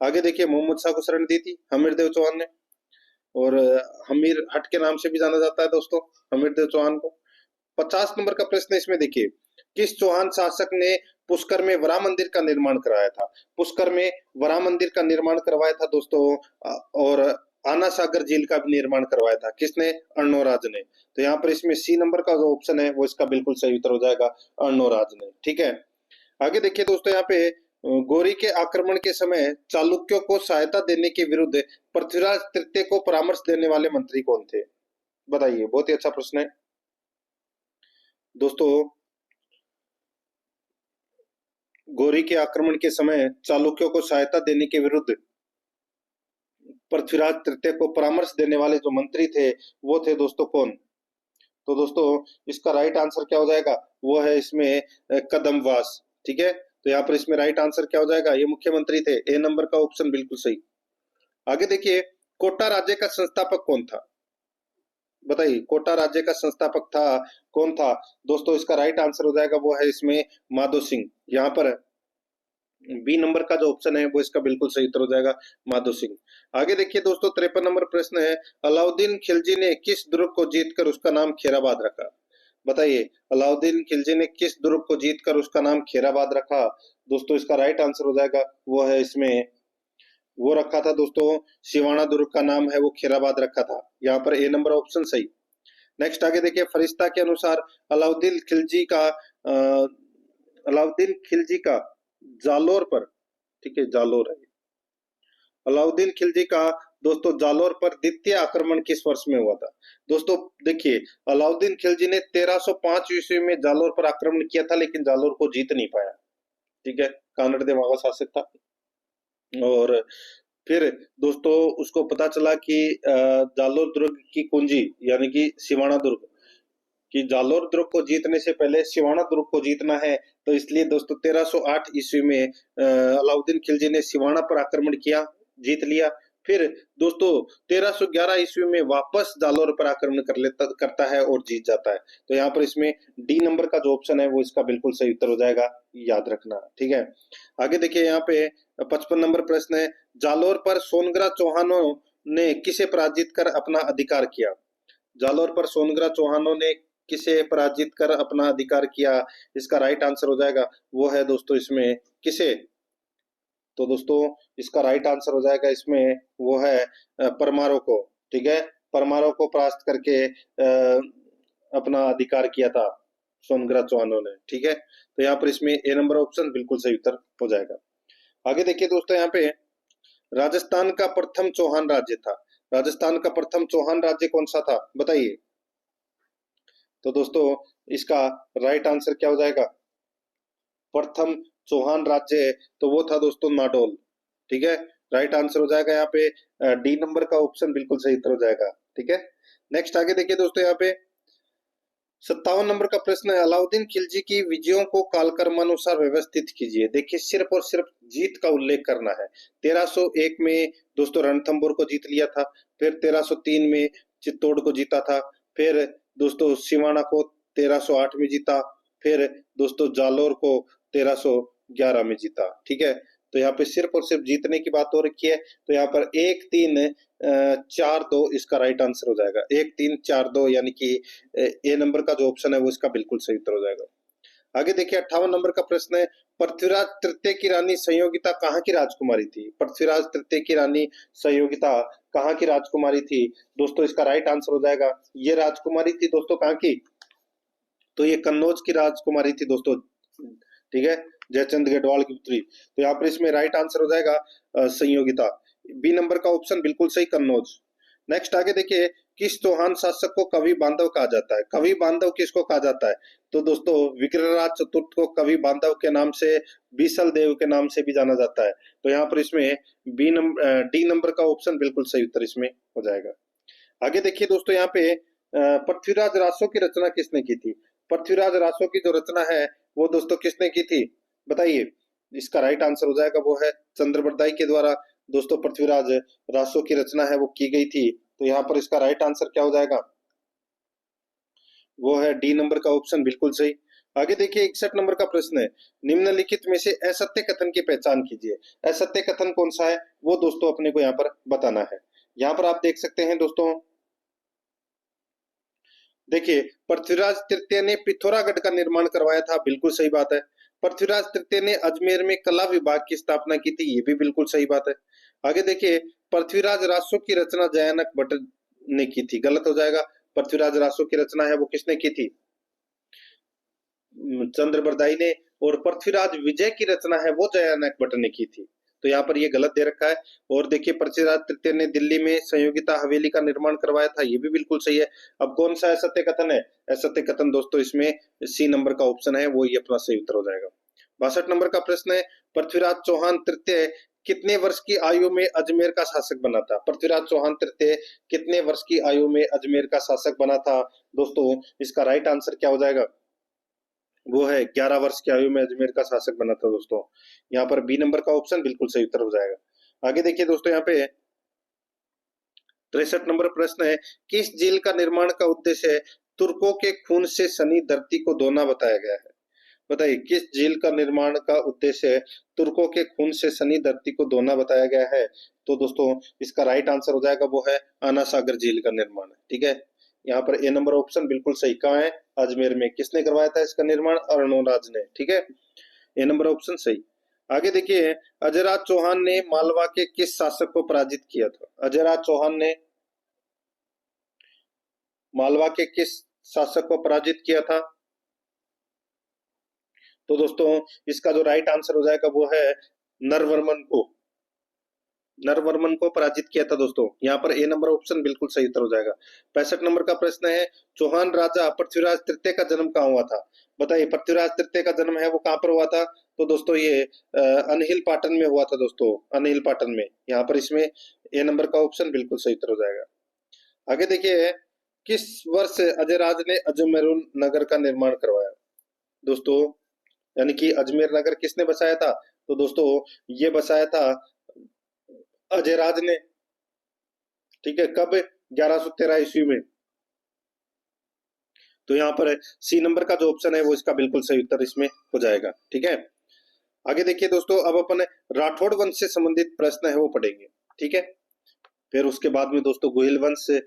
आगे देखिए, मोहम्मद शाह को शरण दी थी हमीर देव चौहान ने, और हमीर हट के नाम से भी जाना जाता है दोस्तों हमीर देव चौहान को। 50 नंबर का प्रश्न इसमें देखिए, किस चौहान शासक ने पुष्कर में वरा मंदिर का निर्माण कराया था? पुष्कर में वरा मंदिर का निर्माण करवाया था दोस्तों, और आना सागर झील का भी निर्माण करवाया था। किसने? अर्णोराज ने। तो यहाँ पर इसमें सी नंबर का जो ऑप्शन है वो इसका बिल्कुल सही उत्तर हो जाएगा, अर्णोराज ने। ठीक है, आगे देखिए दोस्तों, यहाँ पे गौरी के आक्रमण के समय चालुक्यों को सहायता देने के विरुद्ध पृथ्वीराज तृतीय को परामर्श देने वाले मंत्री कौन थे? बताइए, बहुत ही अच्छा प्रश्न है दोस्तों। गौरी के आक्रमण के समय चालुक्यों को सहायता देने के विरुद्ध पृथ्वीराज तृतीय को परामर्श देने वाले जो मंत्री थे वो थे दोस्तों कौन? तो दोस्तों इसका राइट आंसर क्या हो जाएगा? वो है इसमें कदमवास। ठीक है, तो यहाँ पर इसमें राइट आंसर क्या हो जाएगा? ये मुख्यमंत्री थे। ए नंबर का ऑप्शन बिल्कुल सही। आगे देखिए, कोटा राज्य का संस्थापक कौन था? बताइए, कोटा राज्य का संस्थापक था कौन था? दोस्तों इसका राइट आंसर हो जाएगा, वो है इसमें माधो सिंह। यहाँ पर बी नंबर का जो ऑप्शन है वो इसका बिल्कुल सही उत्तर हो जाएगा, माधो सिंह। आगे देखिए दोस्तों, 53 नंबर प्रश्न है, अलाउद्दीन खिलजी ने किस दुर्ग को जीतकर उसका नाम खेराबाद रखा? बताइए, अलाउद्दीन खिलजी ने किस दुर्ग को जीतकर उसका नाम खेराबाद रखा? दोस्तों इसका राइट आंसर हो जाएगा, वो है इसमें, वो रखा था दोस्तों सिवाना दुर्ग का नाम है वो खेराबाद रखा था। यहाँ पर ए नंबर ऑप्शन सही। नेक्स्ट आगे देखिए, फरिश्ता के अनुसार अलाउद्दीन खिलजी का जालोर पर, ठीक है जालोर है, अलाउद्दीन खिलजी का दोस्तों जालोर पर द्वितीय आक्रमण किस वर्ष में हुआ था? दोस्तों देखिए, अलाउद्दीन खिलजी ने 1305 ईस्वी में जालोर पर आक्रमण किया था, लेकिन जालोर को जीत नहीं पाया। ठीक है, कानड़ देवा का शासक था, और फिर दोस्तों उसको पता चला कि जालोर दुर्ग की कुंजी यानी कि सिवाना दुर्ग, कि जालोर दुर्ग को जीतने से पहले सिवाना दुर्ग को जीतना है। तो इसलिए दोस्तों 1308 ईस्वी में अलाउद्दीन खिलजी ने सिवाना पर आक्रमण किया, जीत लिया। फिर दोस्तों 1311 ईस्वी में वापस जालोर पर आक्रमण करता है और जीत जाता है। तो यहाँ पर इसमें डी नंबर का जो ऑप्शन है वो इसका बिल्कुल सही उत्तर हो जाएगा, याद रखना। ठीक है, आगे देखिए, यहाँ पे 55 नंबर प्रश्न है, जालोर पर सोनग्रा चौहानों ने किसे पराजित कर अपना अधिकार किया? जालोर पर सोनग्रा चौहानों ने किसे पराजित कर अपना अधिकार किया? इसका राइट आंसर हो जाएगा, वो है दोस्तों इसमें किसे? तो दोस्तों इसका राइट आंसर हो जाएगा इसमें, वो है परमारों को। ठीक है, परमारों को परास्त करके अपना अधिकार किया था सोनग्रा चौहानों ने। ठीक है, तो यहाँ पर इसमें ए नंबर ऑप्शन बिल्कुल सही उत्तर हो जाएगा। आगे देखिए दोस्तों, यहाँ पे राजस्थान का प्रथम चौहान राज्य था, राजस्थान का प्रथम चौहान राज्य कौन सा था? बताइए। तो दोस्तों इसका राइट आंसर क्या हो जाएगा? प्रथम चौहान राज्य तो वो था दोस्तों नाडोल। ठीक है, राइट आंसर हो जाएगा यहाँ पे डी नंबर का ऑप्शन बिल्कुल सही उत्तर हो जाएगा। ठीक है, नेक्स्ट आगे देखिए दोस्तों, यहाँ पे 57 नंबर का प्रश्न है, अलाउद्दीन खिलजी की विजयों को कालक्रमानुसार व्यवस्थित कीजिए। देखिए, सिर्फ और सिर्फ जीत का उल्लेख करना है। 1301 में दोस्तों रणथंभौर को जीत लिया था, फिर 1303 में चित्तौड़ को जीता था, फिर दोस्तों सिवाना को 1308 में जीता, फिर दोस्तों जालोर को 1311 में जीता। ठीक है, तो यहाँ पे सिर्फ और सिर्फ जीतने की बात हो रखी है। तो यहाँ पर 1-3-4-2 इसका राइट आंसर हो जाएगा। 1-3-4-2 यानी कि ए नंबर का जो ऑप्शन है वो इसका बिल्कुल सही उत्तर हो जाएगा। आगे देखिए 58 नंबर का प्रश्न है, पृथ्वीराज तृतीय की रानी संयोगिता कहाँ की राजकुमारी थी? पृथ्वीराज तृतीय की रानी संयोगिता कहाँ की राजकुमारी थी? दोस्तों इसका राइट आंसर हो जाएगा, ये राजकुमारी थी दोस्तों कहाँ की? तो ये कन्नौज की राजकुमारी थी दोस्तों, ठीक है, जयचंद गढ़वाल की पुत्री। तो यहाँ पर इसमें राइट आंसर हो जाएगा संयोगिता। बी नंबर का ऑप्शन बिल्कुल सही, कन्नौज। नेक्स्ट आगे देखिए, किस चौहान शासक को कवि बांधव कहा जाता है? कवि बांधव किसको कहा जाता है? तो दोस्तों विग्रहराज चतुर्थ को कवि बांधव के नाम से, बीसल देव के नाम से भी जाना जाता है। तो यहाँ पर इसमें डी नंबर का ऑप्शन बिल्कुल सही उत्तर इसमें हो जाएगा। आगे देखिए दोस्तों, यहाँ पे पृथ्वीराज रासो की रचना किसने की थी? पृथ्वीराज रासो की जो रचना है वो दोस्तों किसने की थी, बताइए। इसका राइट आंसर हो जाएगा वो है चंद्रबरदाई के द्वारा दोस्तों पृथ्वीराज रासो की रचना है वो की गई थी। तो यहाँ पर इसका राइट आंसर क्या हो जाएगा, वो है डी नंबर का ऑप्शन बिल्कुल सही। आगे देखिए 61 नंबर का प्रश्न है, निम्नलिखित में से असत्य कथन की पहचान कीजिए। असत्य कथन कौन सा है वो दोस्तों अपने को यहाँ पर बताना है। यहाँ पर आप देख सकते हैं दोस्तों, देखिए पृथ्वीराज तृतीय ने पिथौरागढ़ का निर्माण करवाया था, बिल्कुल सही बात है। पृथ्वीराज तृतीय ने अजमेर में कला विभाग की स्थापना की थी, ये भी बिल्कुल सही बात है। आगे देखिए, पृथ्वीराज रासो की रचना जयानक भट्ट ने की थी, गलत हो जाएगा। पृथ्वीराज रासो की रचना है वो किसने की थी, चंद्रबरदाई ने। और पृथ्वीराज विजय की रचना है वो जयानक भट्ट ने की थी। तो यहाँ पर ये गलत दे रखा है। और देखिए पृथ्वीराज तृतीय ने दिल्ली में संयोगिता हवेली का निर्माण करवाया था, ये भी बिल्कुल सही है। अब कौन सा असत्य कथन है? असत्य कथन दोस्तों इसमें सी नंबर का ऑप्शन है वो, ये अपना सही उत्तर हो जाएगा। 62 नंबर का प्रश्न है, पृथ्वीराज चौहान तृतीय कितने वर्ष की आयु में अजमेर का शासक बना था? पृथ्वीराज चौहान तृतीय कितने वर्ष की आयु में अजमेर का शासक बना था? दोस्तों इसका राइट आंसर क्या हो जाएगा, वो है 11 वर्ष की आयु में अजमेर का शासक बना था दोस्तों। यहाँ पर बी नंबर का ऑप्शन बिल्कुल सही उत्तर हो जाएगा। आगे देखिए दोस्तों, यहाँ पे 63 नंबर प्रश्न है, किस झील का निर्माण का उद्देश्य तुर्कों के खून से सनी धरती को धोना बताया गया है? बताइए किस झील का निर्माण का उद्देश्य तुर्कों के खून से सनी धरती को धोना बताया गया है? तो दोस्तों इसका राइट आंसर हो जाएगा वो है आना सागर झील का निर्माण, ठीक है। यहाँ पर ए नंबर ऑप्शन बिल्कुल सही, कहाँ है, अजमेर में। किसने करवाया था इसका निर्माण, अर्णोराज ने, ठीक है, ए नंबर ऑप्शन सही। आगे देखिए, अजयराज चौहान ने मालवा के किस शासक को पराजित किया था? अजयराज चौहान ने मालवा के किस शासक को पराजित किया था? तो दोस्तों इसका जो राइट आंसर हो जाएगा वो है नरवर्मन को, नरवर्मन को पराजित किया था दोस्तों। यहाँ पर ए नंबर ऑप्शन बिल्कुल सही उत्तर हो जाएगा। 65 नंबर का प्रश्न है, चौहान राजा पृथ्वीराज तृतीय का जन्म कहाँ हुआ था? बताइए पृथ्वीराज तृतीय का जन्म है वो कहाँ पर हुआ था? तो दोस्तों ये अनहिल पाटन में हुआ था दोस्तों, अनहिल पाटन में। यहाँ पर इसमें ए नंबर का ऑप्शन बिल्कुल सही उत्तर हो जाएगा। आगे देखिए, किस वर्ष अजयराज ने अजमेर नगर का निर्माण करवाया? दोस्तों यानी कि अजमेर नगर किसने बसाया था? तो दोस्तों ये बसाया था अजयराज ने, ठीक है, कब, 1113 ईस्वी में। तो यहाँ पर सी नंबर का जो ऑप्शन है वो इसका बिल्कुल सही उत्तर इसमें हो जाएगा, ठीक है। आगे देखिए दोस्तों, अब अपन राठौड़ वंश से संबंधित प्रश्न है वो पढ़ेंगे, ठीक है। फिर उसके बाद में दोस्तों गोहिल वंश से,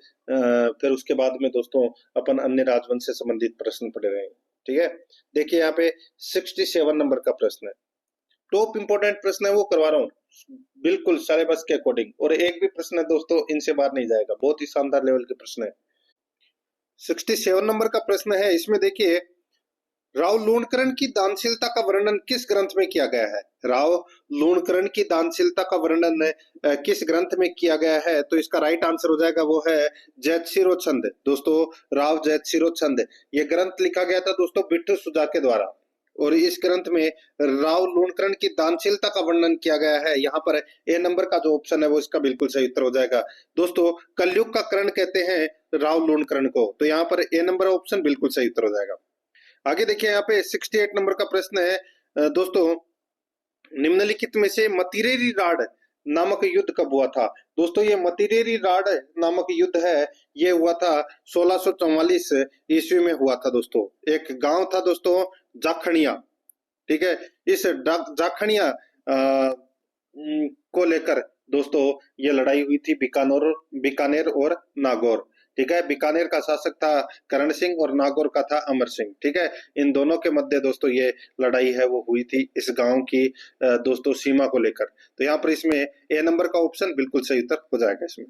फिर उसके बाद में दोस्तों अपन अन्य राजवंश से संबंधित प्रश्न पढ़ रहे हैं, ठीक है। देखिए यहाँ पे 67 नंबर का प्रश्न है, टॉप इंपोर्टेंट प्रश्न है वो करवा रहा हूँ बिल्कुल सिलेबस के अकॉर्डिंग, और एक भी प्रश्न है दोस्तों इनसे बाहर नहीं जाएगा, बहुत ही शानदार लेवल के प्रश्न है। 67 नंबर का प्रश्न है, इसमें देखिए, राव लूणकरण की दानशीलता का वर्णन किस ग्रंथ में किया गया है? राव लूणकरण की दानशीलता का वर्णन किस ग्रंथ में किया गया है? तो इसका राइट आंसर हो जाएगा वो है जैतशिरोछंद दोस्तों, राव जैतशिरोछंद। ये ग्रंथ लिखा गया था दोस्तों बिट्टू सुजा के द्वारा, और इस ग्रंथ में राव लूणकरण की दानशीलता का वर्णन किया गया है। यहाँ पर ए नंबर का जो ऑप्शन है वो इसका बिल्कुल सही उत्तर हो जाएगा दोस्तों। कलयुग का कर्ण कहते हैं राव लूणकरण को, तो यहाँ पर ए नंबर ऑप्शन बिल्कुल सही उत्तर हो जाएगा। आगे देखिए यहाँ पे 68 नंबर का प्रश्न है दोस्तों, निम्नलिखित में से मतिरेरी राड नामक युद्ध कब हुआ था? दोस्तों ये मतिरेरी राड नामक युद्ध है, ये हुआ था 1644 ईस्वी में हुआ था दोस्तों। एक गांव था दोस्तों जाखनिया, ठीक है, इस जाखनिया को लेकर दोस्तों ये लड़ाई हुई थी बीकानेर और नागौर। ठीक है, बीकानेर का शासक था करण सिंह और नागौर का था अमर सिंह। ठीक है, इन दोनों के मध्य दोस्तों ये लड़ाई है वो हुई थी इस गांव की दोस्तों सीमा को लेकर। तो यहाँ पर इसमें ए नंबर का ऑप्शन बिल्कुल सही उत्तर हो जाएगा इसमें।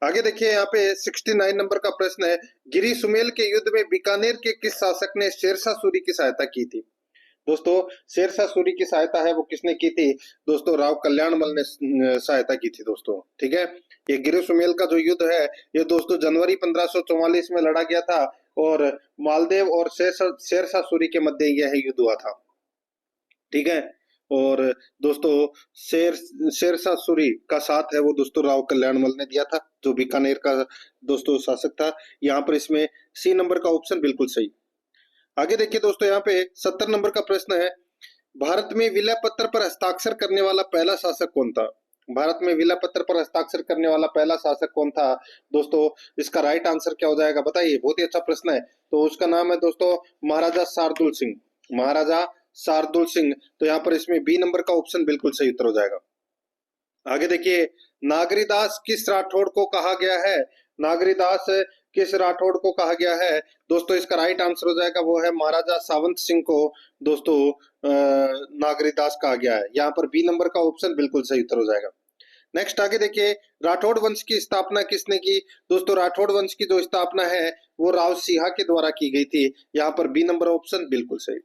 आगे देखिए यहाँ पे 69 नंबर का प्रश्न है, गिरी सुमेल के युद्ध में बीकानेर के किस शासक ने शेरशाह सूरी की सहायता की थी? दोस्तों शेरशाह सूरी की सहायता है वो किसने की थी? दोस्तों राव कल्याणमल ने सहायता की थी दोस्तों। ठीक है, ये गिरी सुमेल का जो युद्ध है ये दोस्तों जनवरी 1544 में लड़ा गया था और मालदेव और शेरशाह सूरी के मध्य यह युद्ध हुआ था। ठीक है, और दोस्तों शेरशाह सूरी का साथ है वो दोस्तों राव कल्याणमल ने दिया था, जो बीकानेर का दोस्तों शासक था। यहाँ पर इसमें सी नंबर का ऑप्शन बिल्कुल सही। आगे देखिए दोस्तों यहाँ पे 70 नंबर का प्रश्न है, भारत में विलय पत्र पर हस्ताक्षर करने वाला पहला शासक कौन था? भारत में विलय पत्र पर हस्ताक्षर करने वाला पहला शासक कौन था? दोस्तों इसका राइट आंसर क्या हो जाएगा बताइए, बहुत ही अच्छा प्रश्न है। तो उसका नाम है दोस्तों महाराजा शार्दुल सिंह, महाराजा शार्दुल सिंह। तो यहाँ पर इसमें बी नंबर का ऑप्शन बिल्कुल सही उत्तर हो जाएगा। आगे देखिए, नागरीदास किस राठौड़ को कहा गया है? नागरीदास किस राठौड़ को कहा गया है? दोस्तों इसका राइट आंसर हो जाएगा वो है महाराजा सावंत सिंह को दोस्तों नागरीदास कहा गया है। यहाँ पर बी नंबर का ऑप्शन बिल्कुल सही उत्तर हो जाएगा। नेक्स्ट आगे देखिए, राठौड़ वंश की स्थापना किसने की? दोस्तों राठौड़ वंश की जो स्थापना है वो राव सिंहा के द्वारा की गई थी। यहाँ पर बी नंबर ऑप्शन बिल्कुल सही।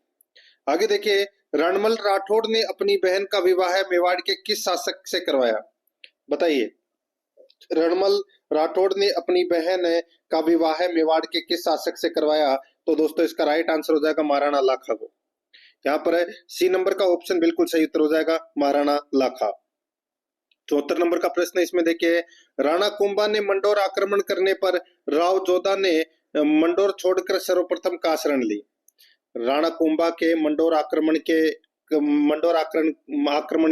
आगे देखिए, रणमल राठौड़ ने अपनी बहन का विवाह मेवाड़ के किस शासक से करवाया? बताइए, रणमल राठौड़ ने अपनी बहन का विवाह मेवाड़ के किस शासक से करवाया? तो दोस्तों इसका राइट आंसर हो जाएगा महाराणा लाखा को। यहाँ पर सी नंबर का ऑप्शन बिल्कुल सही उत्तर हो जाएगा महाराणा लाखा। 74 नंबर का प्रश्न इसमें देखिए, राणा कुंभा ने मंडोर आक्रमण करने पर राव जोधा ने मंडोर छोड़कर सर्वप्रथम कहाँ शरण ली? राणा कुंभा के मंडोर आक्रमण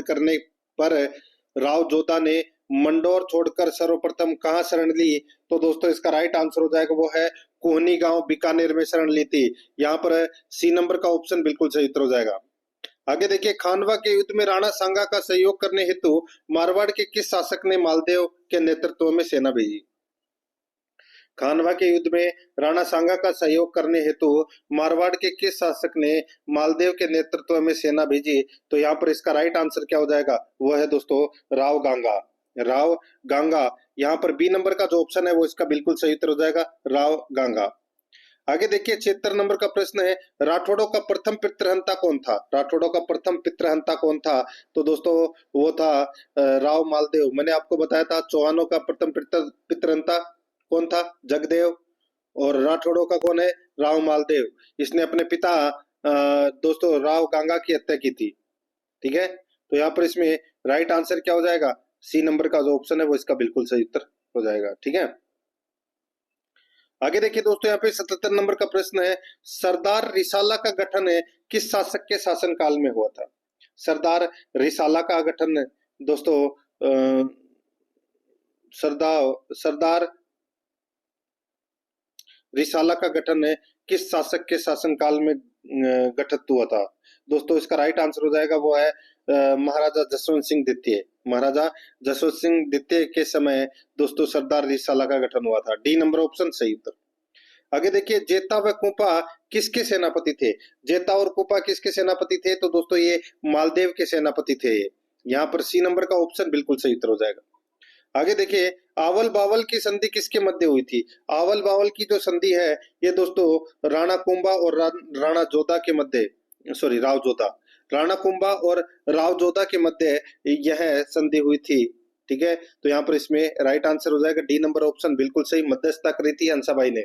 करने पर राव जोधा ने मंडोर छोड़कर सर्वप्रथम कहाँ शरण ली? तो दोस्तों इसका राइट आंसर हो जाएगा वो है कोहनी गांव बीकानेर में शरण ली थी। यहाँ पर सी नंबर का ऑप्शन बिल्कुल सही उत्तर हो जाएगा। आगे देखिए, खानवा के युद्ध में राणा सांगा का सहयोग करने हेतु मारवाड़ के किस शासक ने मालदेव के नेतृत्व में सेना भेजी? खानवा के युद्ध में राणा सांगा का सहयोग करने हेतु मारवाड़ के किस शासक ने मालदेव के नेतृत्व में सेना भेजी? तो यहाँ पर इसका राइट आंसर क्या हो जाएगा? वो है दोस्तों राव गांगा, राव गांगा। यहाँ पर बी नंबर का जो ऑप्शन है वो इसका बिल्कुल सही उत्तर हो जाएगा, राव गांगा। आगे देखिए 76 नंबर का प्रश्न है, राठौड़ों का प्रथम पितृहंता कौन था? राठौड़ों का प्रथम पितृहंता कौन था? तो दोस्तों वो था राव मालदेव। मैंने आपको बताया था चौहानों का प्रथम पितृहंता कौन था? जगदेव। और राठौड़ों का कौन है? राव मालदेव। इसने अपने पिता दोस्तों राव गांगा की हत्या की थी। ठीक है, तो यहाँ पर इसमें राइट आंसर क्या हो जाएगा? सी नंबर का जो ऑप्शन है वो इसका बिल्कुल सही उत्तर हो जाएगा। ठीक है, आगे देखिए दोस्तों यहाँ पे 77 नंबर का प्रश्न है, सरदार रिसाला का गठन किस शासक के शासन काल में हुआ था? सरदार रिसाला का गठन दोस्तों सरदार रिसाला का गठन किस शासक के शासन काल में गठित हुआ था? दोस्तों इसका राइट आंसर हो जाएगा वो है महाराजा जसवंत सिंह द्वितीय। महाराजा जसवंत सिंह द्वितीय के समय दोस्तों सरदार रिसाला का गठन हुआ था। डी नंबर ऑप्शन सही उत्तर। आगे देखिए, जेता व कुपा किसके सेनापति थे? जेता और कुपा किसके सेनापति थे? तो दोस्तों ये मालदेव के सेनापति थे। यहाँ पर सी नंबर का ऑप्शन बिल्कुल सही उत्तर हो जाएगा। आगे देखिए, आवल बावल की संधि किसके मध्य हुई थी? आवल बावल की जो संधि है ये दोस्तों राणा कुंभा और राणा जोधा के मध्य, सॉरी राव जोधा, राणा कुंभा और राव जोधा के मध्य यह संधि हुई थी। ठीक है, तो यहाँ पर इसमें राइट आंसर हो जाएगा डी नंबर ऑप्शन बिल्कुल सही। मध्यस्थता करी थी हंसाबाई ने।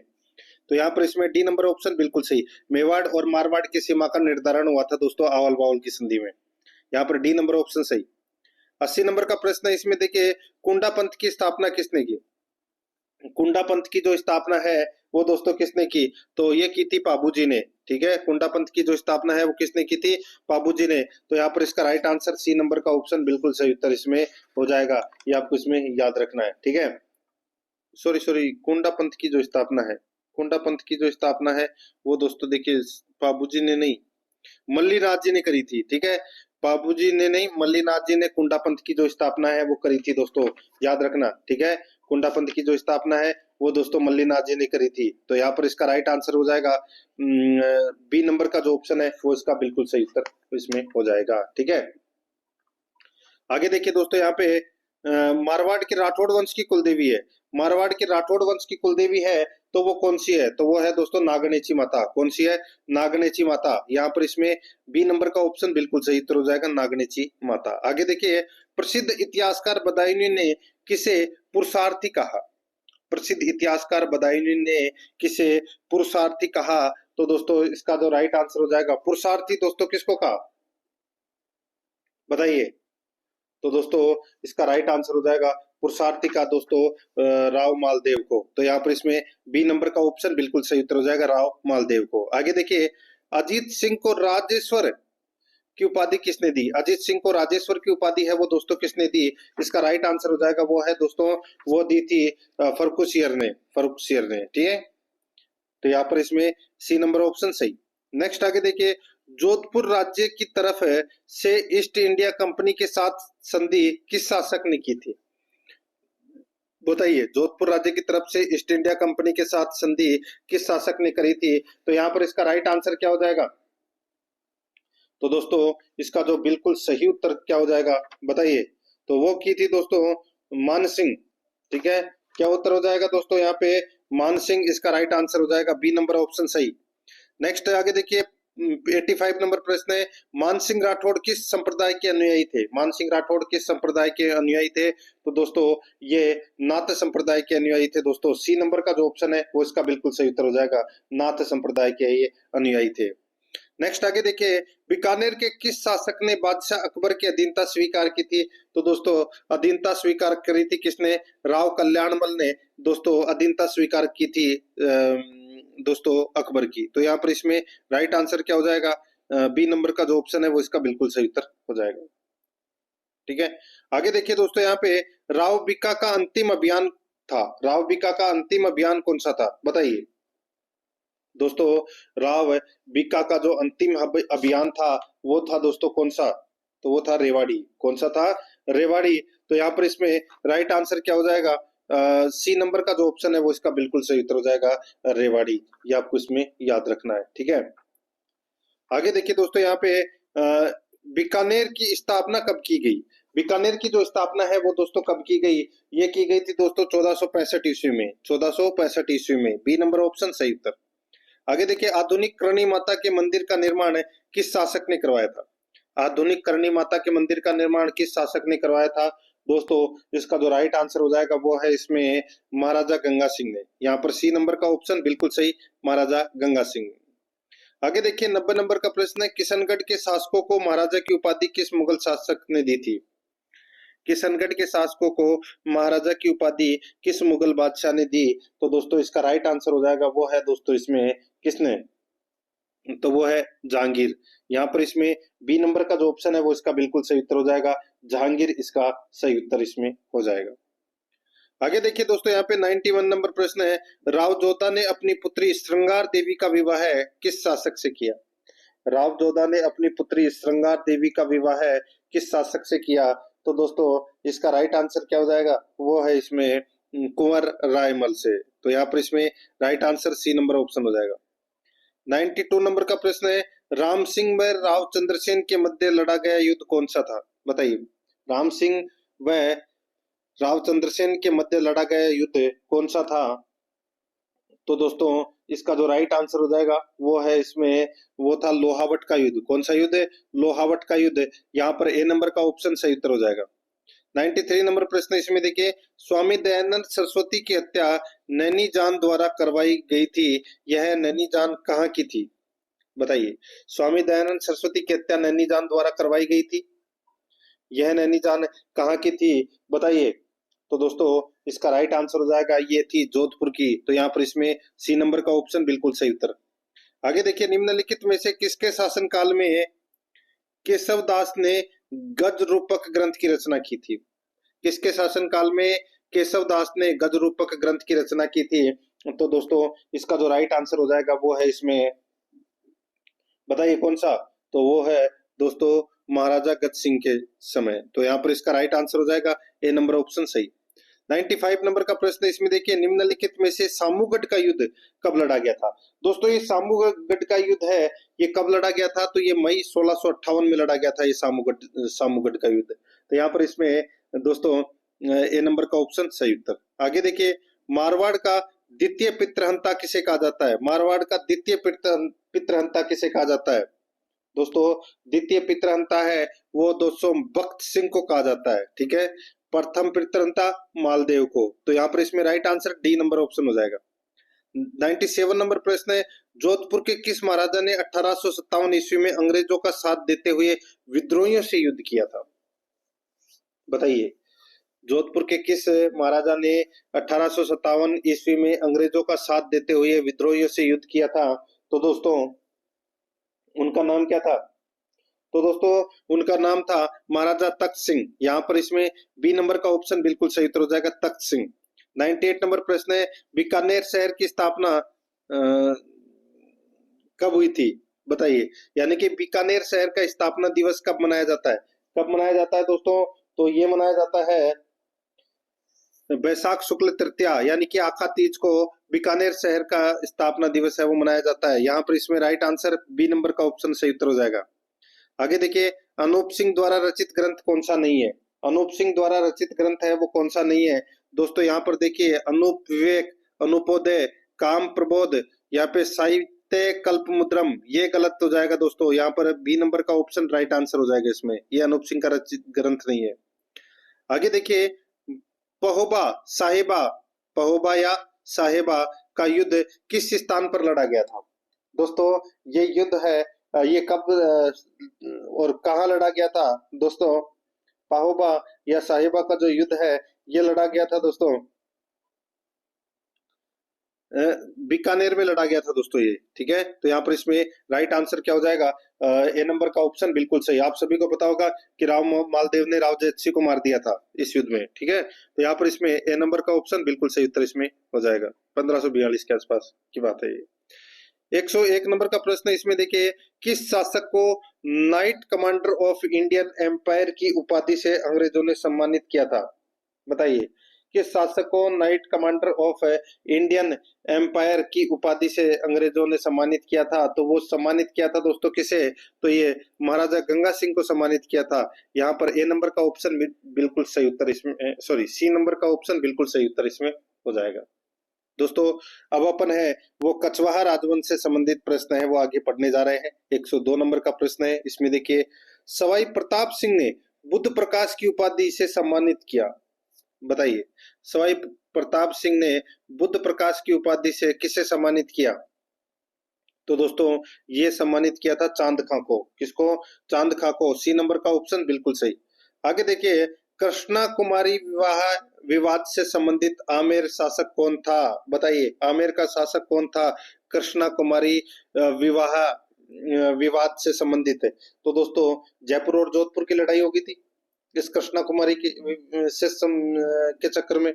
तो यहाँ पर इसमें डी नंबर ऑप्शन बिल्कुल सही। मेवाड़ और मारवाड़ की सीमा का निर्धारण हुआ था दोस्तों आवल बावल की संधि में। यहाँ पर डी नंबर ऑप्शन सही। 80 नंबर का प्रश्न है, इसमें देखिए कुंडा पंथ की स्थापना किसने की? कुंडा पंथ की जो स्थापना है वो दोस्तों किसने की? तो ये की थी पाबूजी ने। ठीक है, कुंडा पंथ की जो स्थापना है वो किसने की थी? पाबूजी ने। तो यहाँ पर इसका राइट आंसर सी नंबर का ऑप्शन बिल्कुल सही उत्तर इसमें हो जाएगा। ये आपको इसमें याद रखना है। ठीक है, सॉरी कुंडा पंथ की जो स्थापना है, कुंडा पंथ की जो स्थापना है वो दोस्तों देखिए पाबूजी ने नहीं, मल्लीनाथ जी ने करी थी। ठीक है, बाबूजी ने नहीं, मल्लीनाथ जी ने कुंडा पंथ की जो स्थापना है वो करी थी दोस्तों, याद रखना, ठीक है। कुंडा पंथ की जो स्थापना है वो दोस्तों मल्लीनाथ जी ने करी थी। तो यहाँ पर इसका राइट आंसर हो जाएगा बी नंबर का जो ऑप्शन है वो इसका बिल्कुल सही उत्तर इसमें हो जाएगा, ठीक है। आगे देखिए दोस्तों, यहाँ पे मारवाड़ के राठौड़ वंश की कुलदेवी है। मारवाड़ के राठौड़ वंश की कुलदेवी है तो वो कौन सी है? तो वो है दोस्तों नागनेची माता। कौन सी है? नागनेची माता। यहाँ पर इसमें बी नंबर का ऑप्शन बिल्कुल सही उत्तर हो जाएगा, नागनेची माता। आगे देखिए, प्रसिद्ध इतिहासकार बदायूं ने किसे पुरुषार्थी कहा? प्रसिद्ध इतिहासकार बदायूं ने किसे पुरुषार्थी कहा? तो दोस्तों इसका जो राइट आंसर हो जाएगा, पुरुषार्थी दोस्तों किसको कहा बताइए? तो दोस्तों इसका राइट आंसर हो जाएगा पुरुषार्थी का दोस्तों राव मालदेव को। तो यहाँ पर इसमें बी नंबर का ऑप्शन बिल्कुल सही उत्तर हो जाएगा, राव मालदेव को। आगे देखिए, अजीत सिंह को राजेश्वर की उपाधि किसने दी? अजीत सिंह को राजेश्वर की उपाधि है वो दोस्तों किसने दी? इसका राइट आंसर हो जाएगा, वो है दोस्तों, वो दी थी फर्रुखसियर ने, फर्रुखसियर ने, ठीक है। तो यहाँ पर इसमें सी नंबर ऑप्शन सही। नेक्स्ट आगे देखिए, जोधपुर राज्य की तरफ से ईस्ट इंडिया कंपनी के साथ संधि किस शासक ने की थी? बताइए, जोधपुर राज्य की तरफ से ईस्ट इंडिया कंपनी के साथ संधि किस शासक ने करी थी? तो यहाँ पर इसका राइट आंसर क्या हो जाएगा? तो दोस्तों इसका जो बिल्कुल सही उत्तर क्या हो जाएगा बताइए? तो वो की थी दोस्तों मान सिंह, ठीक है। क्या उत्तर हो जाएगा दोस्तों यहाँ पे? मान सिंह इसका राइट आंसर हो जाएगा, बी नंबर ऑप्शन सही। नेक्स्ट आगे देखिए, 85 नंबर प्रश्न है, मानसिंह राठौड़ किस संप्रदाय के अनुयायी थे? मानसिंह राठौड़ किस संप्रदाय के अनुयायी थे? तो दोस्तों ये नाथ संप्रदाय के अनुयायी थे दोस्तों। सी नंबर का जो ऑप्शन है वो इसका बिल्कुल सही उत्तर हो जाएगा, नाथ संप्रदाय के ये अनुयायी थे। नेक्स्ट आगे देखिए, बीकानेर के किस शासक ने बादशाह अकबर की अधीनता स्वीकार की थी? तो दोस्तों अधीनता स्वीकार करी थी किसने? राव कल्याणमल ने दोस्तों अधीनता स्वीकार की थी दोस्तों अकबर की। तो यहाँ पर इसमें राइट आंसर क्या हो जाएगा? बी नंबर का जो ऑप्शन है वो इसका बिल्कुल सही उत्तर हो जाएगा, ठीक है। आगे देखिए दोस्तों, यहाँ पे राव बीका का अंतिम अभियान था। राव बीका का अंतिम अभियान कौन सा था बताइए? दोस्तों राव बीका का जो अंतिम अभियान था वो था दोस्तों कौन सा? तो वो था रेवाड़ी। कौन सा था? रेवाड़ी। तो यहाँ पर इसमें राइट आंसर क्या हो जाएगा? सी नंबर का जो ऑप्शन है वो इसका बिल्कुल सही उत्तर हो जाएगा, रेवाड़ी। ये आपको इसमें याद रखना है, ठीक है। आगे देखिए दोस्तों, यहाँ पे बीकानेर की स्थापना कब की गई? बीकानेर की जो स्थापना है वो दोस्तों कब की गई? ये की गई थी दोस्तों 1465 ईस्वी में। 1465 ईस्वी में, बी नंबर ऑप्शन सही उत्तर। आगे देखिए, आधुनिक करणी माता के मंदिर का निर्माण किस शासक ने करवाया था? आधुनिक करणी माता के मंदिर का निर्माण किस शासक ने करवाया था? दोस्तों इसका जो राइट आंसर हो जाएगा वो है इसमें महाराजा गंगा सिंह ने। यहाँ पर सी नंबर का ऑप्शन बिल्कुल सही, महाराजा गंगा सिंह। आगे देखिए, 90 नंबर का प्रश्न है, किशनगढ़ के शासकों को महाराजा की उपाधि किस मुगल शासक ने दी थी? किशनगढ़ के शासकों को महाराजा की उपाधि किस मुगल बादशाह ने दी? तो दोस्तों इसका राइट आंसर हो जाएगा, वो है दोस्तों इसमें किसने? तो वो है जहांगीर। यहाँ पर इसमें बी नंबर का जो ऑप्शन है वो इसका बिल्कुल सही उत्तर हो जाएगा, जहांगीर इसका सही उत्तर इसमें हो जाएगा। आगे देखिए दोस्तों, यहाँ पे 91 नंबर प्रश्न है, राव जोधा ने अपनी पुत्री श्रृंगार देवी का विवाह किस शासक से किया? राव जोधा ने अपनी पुत्री श्रृंगार देवी का विवाह किस शासक से किया? तो दोस्तों इसका राइट आंसर क्या हो जाएगा? वो है इसमें कुंवर रायमल से। तो यहाँ पर इसमें right answer C number option हो जाएगा। 92 नंबर का प्रश्न है, राम सिंह व राव चंद्रसेन के मध्य लड़ा गया युद्ध कौन सा था? बताइए, राम सिंह व राव चंद्रसेन के मध्य लड़ा गया युद्ध कौन सा था? तो दोस्तों इसका जो राइट आंसर हो जाएगा वो है इसमें, वो था लोहावट का युद्ध। कौन सा युद्ध? लोहावट का युद्ध। यहाँ पर ए नंबर का ऑप्शन सही उत्तर हो जाएगा। 93 नंबर प्रश्न इसमें देखिए, स्वामी दयानंद सरस्वती की हत्या नैनी जान द्वारा करवाई गई थी, यह नैनी जान कहाँ की थी? बताइए, स्वामी दयानंद सरस्वती की हत्या नैनी जान द्वारा करवाई गई थी, यह नैनी जान कहाँ की थी बताइए? तो दोस्तों इसका राइट आंसर हो जाएगा, ये थी जोधपुर की। तो यहाँ पर इसमें सी नंबर का ऑप्शन बिल्कुल सही उत्तर। आगे देखिए, निम्नलिखित में से किसके शासन काल में केशव दास ने गज रूपक ग्रंथ की रचना की थी? किसके शासन काल में केशव दास ने गज रूपक ग्रंथ की रचना की थी? तो दोस्तों इसका जो राइट आंसर हो जाएगा वो है इसमें, बताइए कौन सा? तो वो है दोस्तों महाराजा गज सिंह के समय। तो यहाँ पर इसका राइट आंसर हो जाएगा ए नंबर ऑप्शन सही। 95 नंबर का प्रश्न इसमें देखिए, निम्नलिखित में से सामूगढ़ का युद्ध कब लड़ा गया था। दोस्तों ये सामूगढ़ का युद्ध है, ये कब लड़ा गया था, तो ये मई 1658 में लड़ा गया था ये सामूगढ़ का युद्ध। तो यहाँ पर इसमें दोस्तों ए नंबर का ऑप्शन सही उत्तर। आगे देखिए, मारवाड़ का द्वितीय पितृहंता किसे कहा जाता है। मारवाड़ का द्वितीय पितृहंता किसे कहा जाता है। दोस्तों द्वितीय पितृहंता है वो दोस्तों बख्त सिंह को कहा जाता है, ठीक है। प्रथम पितृहंता मालदेव को। तो यहाँ पर इसमें right answer D number option हो जाएगा। 97 नंबर प्रश्न है, जोधपुर के किस महाराजा ने 1857 ईस्वी में अंग्रेजों का साथ देते हुए विद्रोहियों से युद्ध किया था। बताइए, जोधपुर के किस महाराजा ने 1857 ईस्वी में अंग्रेजों का साथ देते हुए विद्रोहियों से युद्ध किया था। तो दोस्तों उनका नाम क्या था। तो दोस्तों उनका नाम था महाराजा तख्त सिंह। यहाँ पर इसमें बी नंबर का ऑप्शन बिल्कुल सही उत्तर हो जाएगा, तख्त सिंह। 98 नंबर प्रश्न है, बीकानेर शहर की स्थापना कब हुई थी। बताइए, यानी कि बीकानेर शहर का स्थापना दिवस कब मनाया जाता है। कब मनाया जाता है दोस्तों, तो ये मनाया जाता है बैसाख शुक्ल तृतीया, यानी कि आखा तीज को बीकानेर शहर का स्थापना दिवस है वो मनाया जाता है। यहाँ पर इसमें राइट आंसर बी नंबर का ऑप्शन सही उत्तर हो जाएगा। आगे देखिए, अनूप सिंह द्वारा रचित ग्रंथ कौन सा नहीं है। अनूप सिंह द्वारा रचित ग्रंथ है वो कौन सा नहीं है। दोस्तों यहाँ पर देखिए, अनूप विवेक, अनूपोदय, काम प्रबोध, यहाँ पे साहित्य कल्प मुद्रम, ये गलत हो जाएगा दोस्तों। यहाँ पर बी नंबर का ऑप्शन राइट आंसर हो जाएगा इसमें, ये अनूप सिंह का रचित ग्रंथ नहीं है। आगे देखिए, पहोबा या साहेबा का युद्ध किस स्थान पर लड़ा गया था। दोस्तों ये युद्ध है, ये कब और कहाँ लड़ा गया था। दोस्तों पहोबा या साहिबा का जो युद्ध है ये लड़ा गया था दोस्तों बीकानेर में लड़ा गया था दोस्तों ये, ठीक है। तो यहाँ पर इसमें राइट आंसर क्या हो जाएगा, ए नंबर का ऑप्शन बिल्कुल सही। आप सभी को पता होगा कि राव मालदेव ने राव जयसिंह को मार दिया था इस युद्ध में, ठीक है। तो यहाँ पर इसमें ए नंबर का ऑप्शन बिल्कुल सही उत्तर इसमें हो जाएगा। 1542 के आसपास की बात है ये। 101 नंबर का प्रश्न इसमें देखिए, किस शासक को Knight Commander of Indian Empire की उपाधि से अंग्रेजों ने सम्मानित किया था। बताइए, किस शासक को Knight Commander of Indian Empire की उपाधि से अंग्रेजों ने सम्मानित किया था। तो वो सम्मानित किया था दोस्तों किसे, तो ये महाराजा गंगा सिंह को सम्मानित किया था। यहाँ पर ए नंबर का ऑप्शन बिल्कुल सही उत्तर इसमें, सॉरी सी नंबर का ऑप्शन बिल्कुल सही उत्तर इसमें हो जाएगा। दोस्तों अब अपन है वो कछवाहा राजवंश से संबंधित प्रश्न है वो आगे पढ़ने जा रहे हैं। 102 नंबर का प्रश्न है, इसमें देखिए, सवाई प्रताप सिंह ने बुद्ध प्रकाश की उपाधि से सम्मानित किया। बताइए, सवाई प्रताप सिंह ने बुद्ध प्रकाश की उपाधि से किसे सम्मानित किया। तो दोस्तों ये सम्मानित किया था चांद खां को। किसको, चांद खां को। सी नंबर का ऑप्शन बिल्कुल सही। आगे देखिए, कृष्णा कुमारी विवाद से संबंधित आमेर शासक कौन था। बताइए, आमेर का शासक कौन था कृष्णा कुमारी विवाह विवाद से संबंधित है। तो दोस्तों जयपुर और जोधपुर की लड़ाई होगी थी इस कृष्णा कुमारी की के चक्कर में।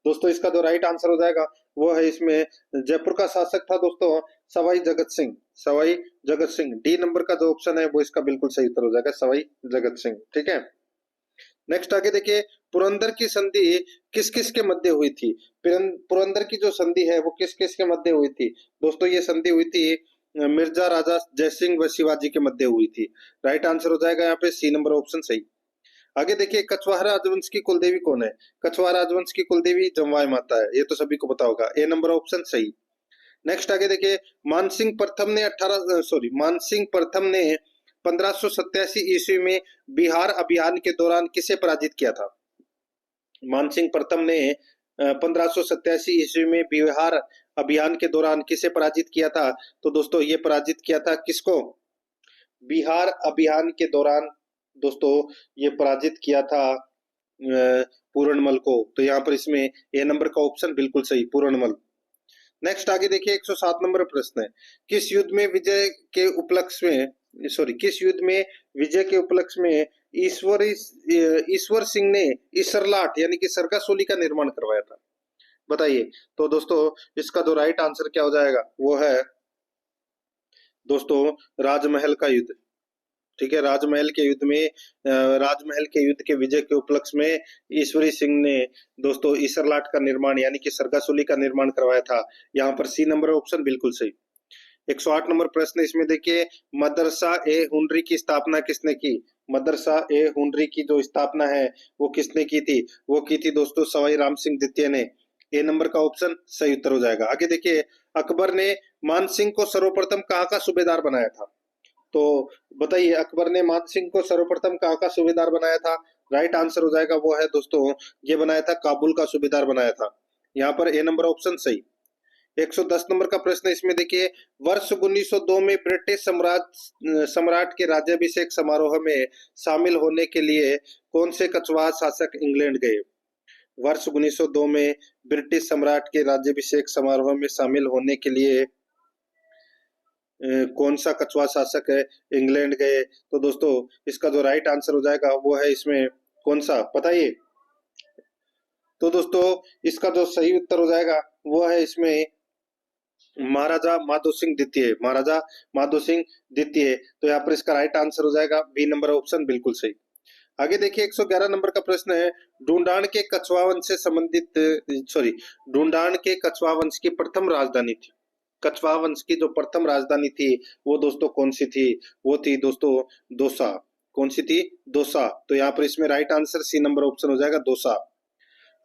दोस्तों इसका जो राइट आंसर हो जाएगा वो है इसमें, जयपुर का शासक था दोस्तों सवाई जगत सिंह। सवाई जगत सिंह, डी नंबर का जो ऑप्शन है वो इसका बिल्कुल सही उत्तर हो जाएगा, सवाई जगत सिंह, ठीक है। नेक्स्ट आगे देखिए, पुरंदर की संधि किस किस के मध्य हुई थी। पुरंदर की जो संधि है वो किस किस के मध्य हुई थी। दोस्तों ये संधि हुई थी मिर्जा राजा जयसिंह व शिवाजी के मध्य हुई थी। राइट आंसर हो जाएगा यहाँ पे सी नंबर ऑप्शन सही। आगे देखिए, कछवाहा राजवंश की कुलदेवी कौन है। कछवाहा राजवंश की कुलदेवी जमवाय माता है, ये तो सभी को पता होगा, ए नंबर ऑप्शन सही। नेक्स्ट आगे देखिए, मानसिंह प्रथम ने 1587 ईस्वी में बिहार अभियान के दौरान किसे पराजित किया था। मानसिंह प्रथम ने 1587 ईस्वी में बिहार अभियान के दौरान किसे पराजित किया था। तो दोस्तों ये पराजित किया था किसको, बिहार अभियान के दौरान दोस्तों ये पराजित किया था पूरनमल को। तो यहाँ पर इसमें ए नंबर का ऑप्शन बिल्कुल सही, पूरनमल। नेक्स्ट आगे देखिए, 107 नंबर प्रश्न है, किस युद्ध में विजय के उपलक्ष्य में ईश्वर सिंह ने इसरलाट यानी कि सरगासोली का निर्माण करवाया था। बताइए, तो दोस्तों इसका जो राइट आंसर क्या हो जाएगा वो है दोस्तों राजमहल का युद्ध। ठीक है, राजमहल के युद्ध के विजय के उपलक्ष्य में ईश्वरी सिंह ने दोस्तों ईसरलाट का निर्माण यानी कि सरगासुली का निर्माण करवाया था। यहाँ पर सी नंबर ऑप्शन बिल्कुल सही। 108 नंबर प्रश्न इसमें देखिए, मदरसा ए हुनरी की स्थापना किसने की? मदरसा ए हुनरी की जो स्थापना है वो किसने की थी? वो की थी दोस्तों सवाई राम सिंह द्वितीय ने। ए नंबर का ऑप्शन सही उत्तर हो जाएगा। आगे देखिए, अकबर ने मान सिंह को सर्वप्रथम कहाँ का सूबेदार बनाया था? तो बताइए, अकबर ने मान सिंह को सर्वप्रथम कहाँ का सूबेदार बनाया था? राइट आंसर हो जाएगा वो है दोस्तों, ये बनाया था काबुल का सूबेदार बनाया था। यहाँ पर ए नंबर ऑप्शन सही। 110 नंबर का प्रश्न इसमें देखिए, वर्ष 1902 में ब्रिटिश सम्राट के राज्याभिषेक समारोह में शामिल होने के लिए कौन से कछवाहा शासक इंग्लैंड गए? वर्ष 1902 में ब्रिटिश सम्राट के राज्याभिषेक समारोह में शामिल होने के लिए कौन सा कछुआ शासक है इंग्लैंड गए? तो दोस्तों इसका जो राइट आंसर हो जाएगा वो है इसमें कौन सा, बताइए। तो दोस्तों इसका जो सही उत्तर हो जाएगा वो है इसमें महाराजा माधो सिंह द्वितीय, महाराजा माधो सिंह द्वितीय। तो यहाँ पर इसका राइट आंसर हो जाएगा बी नंबर ऑप्शन बिल्कुल सही। आगे देखिए 111 नंबर का प्रश्न है, ढूंढान के कछुआ वंश से संबंधित ढूंढान के कछुआ वंश की प्रथम राजधानी थी, कछुआ वंश की जो प्रथम राजधानी थी वो दोस्तों कौन सी थी? वो थी दोस्तों दौसा। कौन सी थी? दौसा। तो यहाँ पर इसमें right answer C number option हो जाएगा दौसा।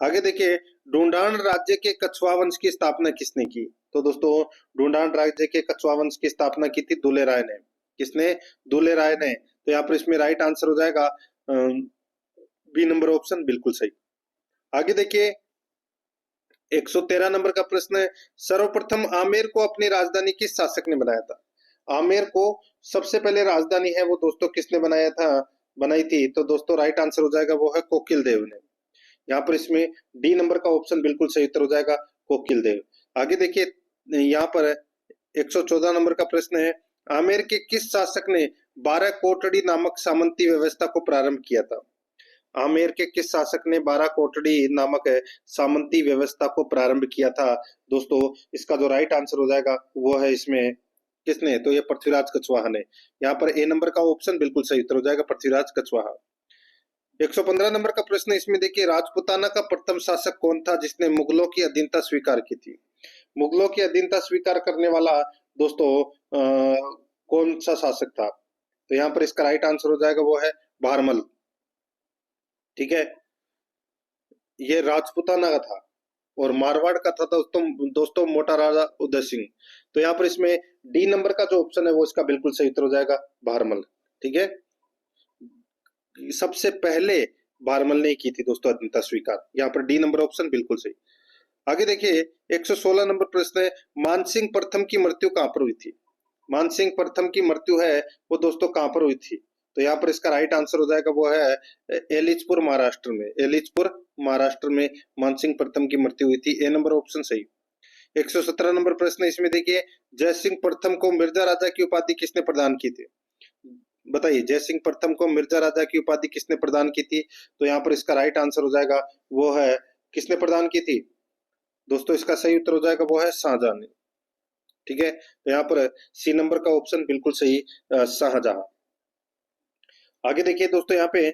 आगे देखिए, ढूंढान राज्य के कछुआ वंश की स्थापना किसने की? तो दोस्तों ढूंढान राज्य के कछुआ वंश की स्थापना की थी दुले राय ने। किसने? दुले राय ने। तो यहाँ पर इसमें राइट आंसर हो जाएगा बी नंबर ऑप्शन बिल्कुल सही। आगे देखिए 113 नंबर का प्रश्न है, सर्वप्रथम आमेर को अपनी राजधानी किस शासक ने बनाया था? आमेर को सबसे पहले राजधानी है वो दोस्तों किसने बनाई थी? तो दोस्तों राइट आंसर हो जाएगा वो है कोकिल देव ने। यहाँ पर इसमें डी नंबर का ऑप्शन बिल्कुल सही उत्तर हो जाएगा कोकिल देव। आगे देखिए यहाँ पर 114 नंबर का प्रश्न है, आमेर के किस शासक ने 12 कोटड़ी नामक सामंती व्यवस्था को प्रारंभ किया था? आमेर के किस शासक ने 12 कोटड़ी नामक सामंती व्यवस्था को प्रारंभ किया था? दोस्तों इसका जो राइट आंसर हो जाएगा वो है इसमें किसने? तो ये पृथ्वीराज कछवाहा ने। यहाँ पर ए नंबर का ऑप्शन बिल्कुल सही उत्तर हो जाएगा पृथ्वीराज कछवाहा। 115 नंबर का प्रश्न इसमें देखिए, राजपुताना का प्रथम शासक कौन था जिसने मुगलों की अधीनता स्वीकार की थी? मुगलों की अधीनता स्वीकार करने वाला दोस्तों कौन सा शासक था? तो यहाँ पर इसका राइट आंसर हो जाएगा वो है भारमल। ठीक है, ये राजपुताना का था और मारवाड़ का था दोस्तों मोटा राजा उदय सिंह। तो यहाँ पर इसमें डी नंबर का जो ऑप्शन है वो इसका बिल्कुल सही उत्तर हो जाएगा भारमल। ठीक है, सबसे पहले भारमल ने की थी दोस्तों अधीनता स्वीकार। यहाँ पर डी नंबर ऑप्शन बिल्कुल सही। आगे देखिए 116 नंबर प्रश्न है, मानसिंह प्रथम की मृत्यु कहाँ पर हुई थी? मानसिंह प्रथम की मृत्यु है वो दोस्तों कहाँ पर हुई थी? तो यहाँ पर इसका राइट आंसर हो जाएगा वो है एलिचपुर महाराष्ट्र में। एलिचपुर महाराष्ट्र में मानसिंह प्रथम की मृत्यु हुई थी। ए नंबर ऑप्शन सही। 117 नंबर प्रश्न इसमें देखिए, जयसिंह प्रथम को मिर्जा राजा की उपाधि किसने प्रदान की थी? बताइए, जयसिंह प्रथम को मिर्जा राजा की उपाधि किसने प्रदान की थी? तो यहाँ पर इसका राइट आंसर हो जाएगा वो है किसने प्रदान की थी? दोस्तों इसका सही उत्तर हो जाएगा वो है शाहजहां ने। ठीक है, तो यहाँ पर सी नंबर का ऑप्शन बिल्कुल सही शाहजहां। आगे देखिए दोस्तों यहाँ पे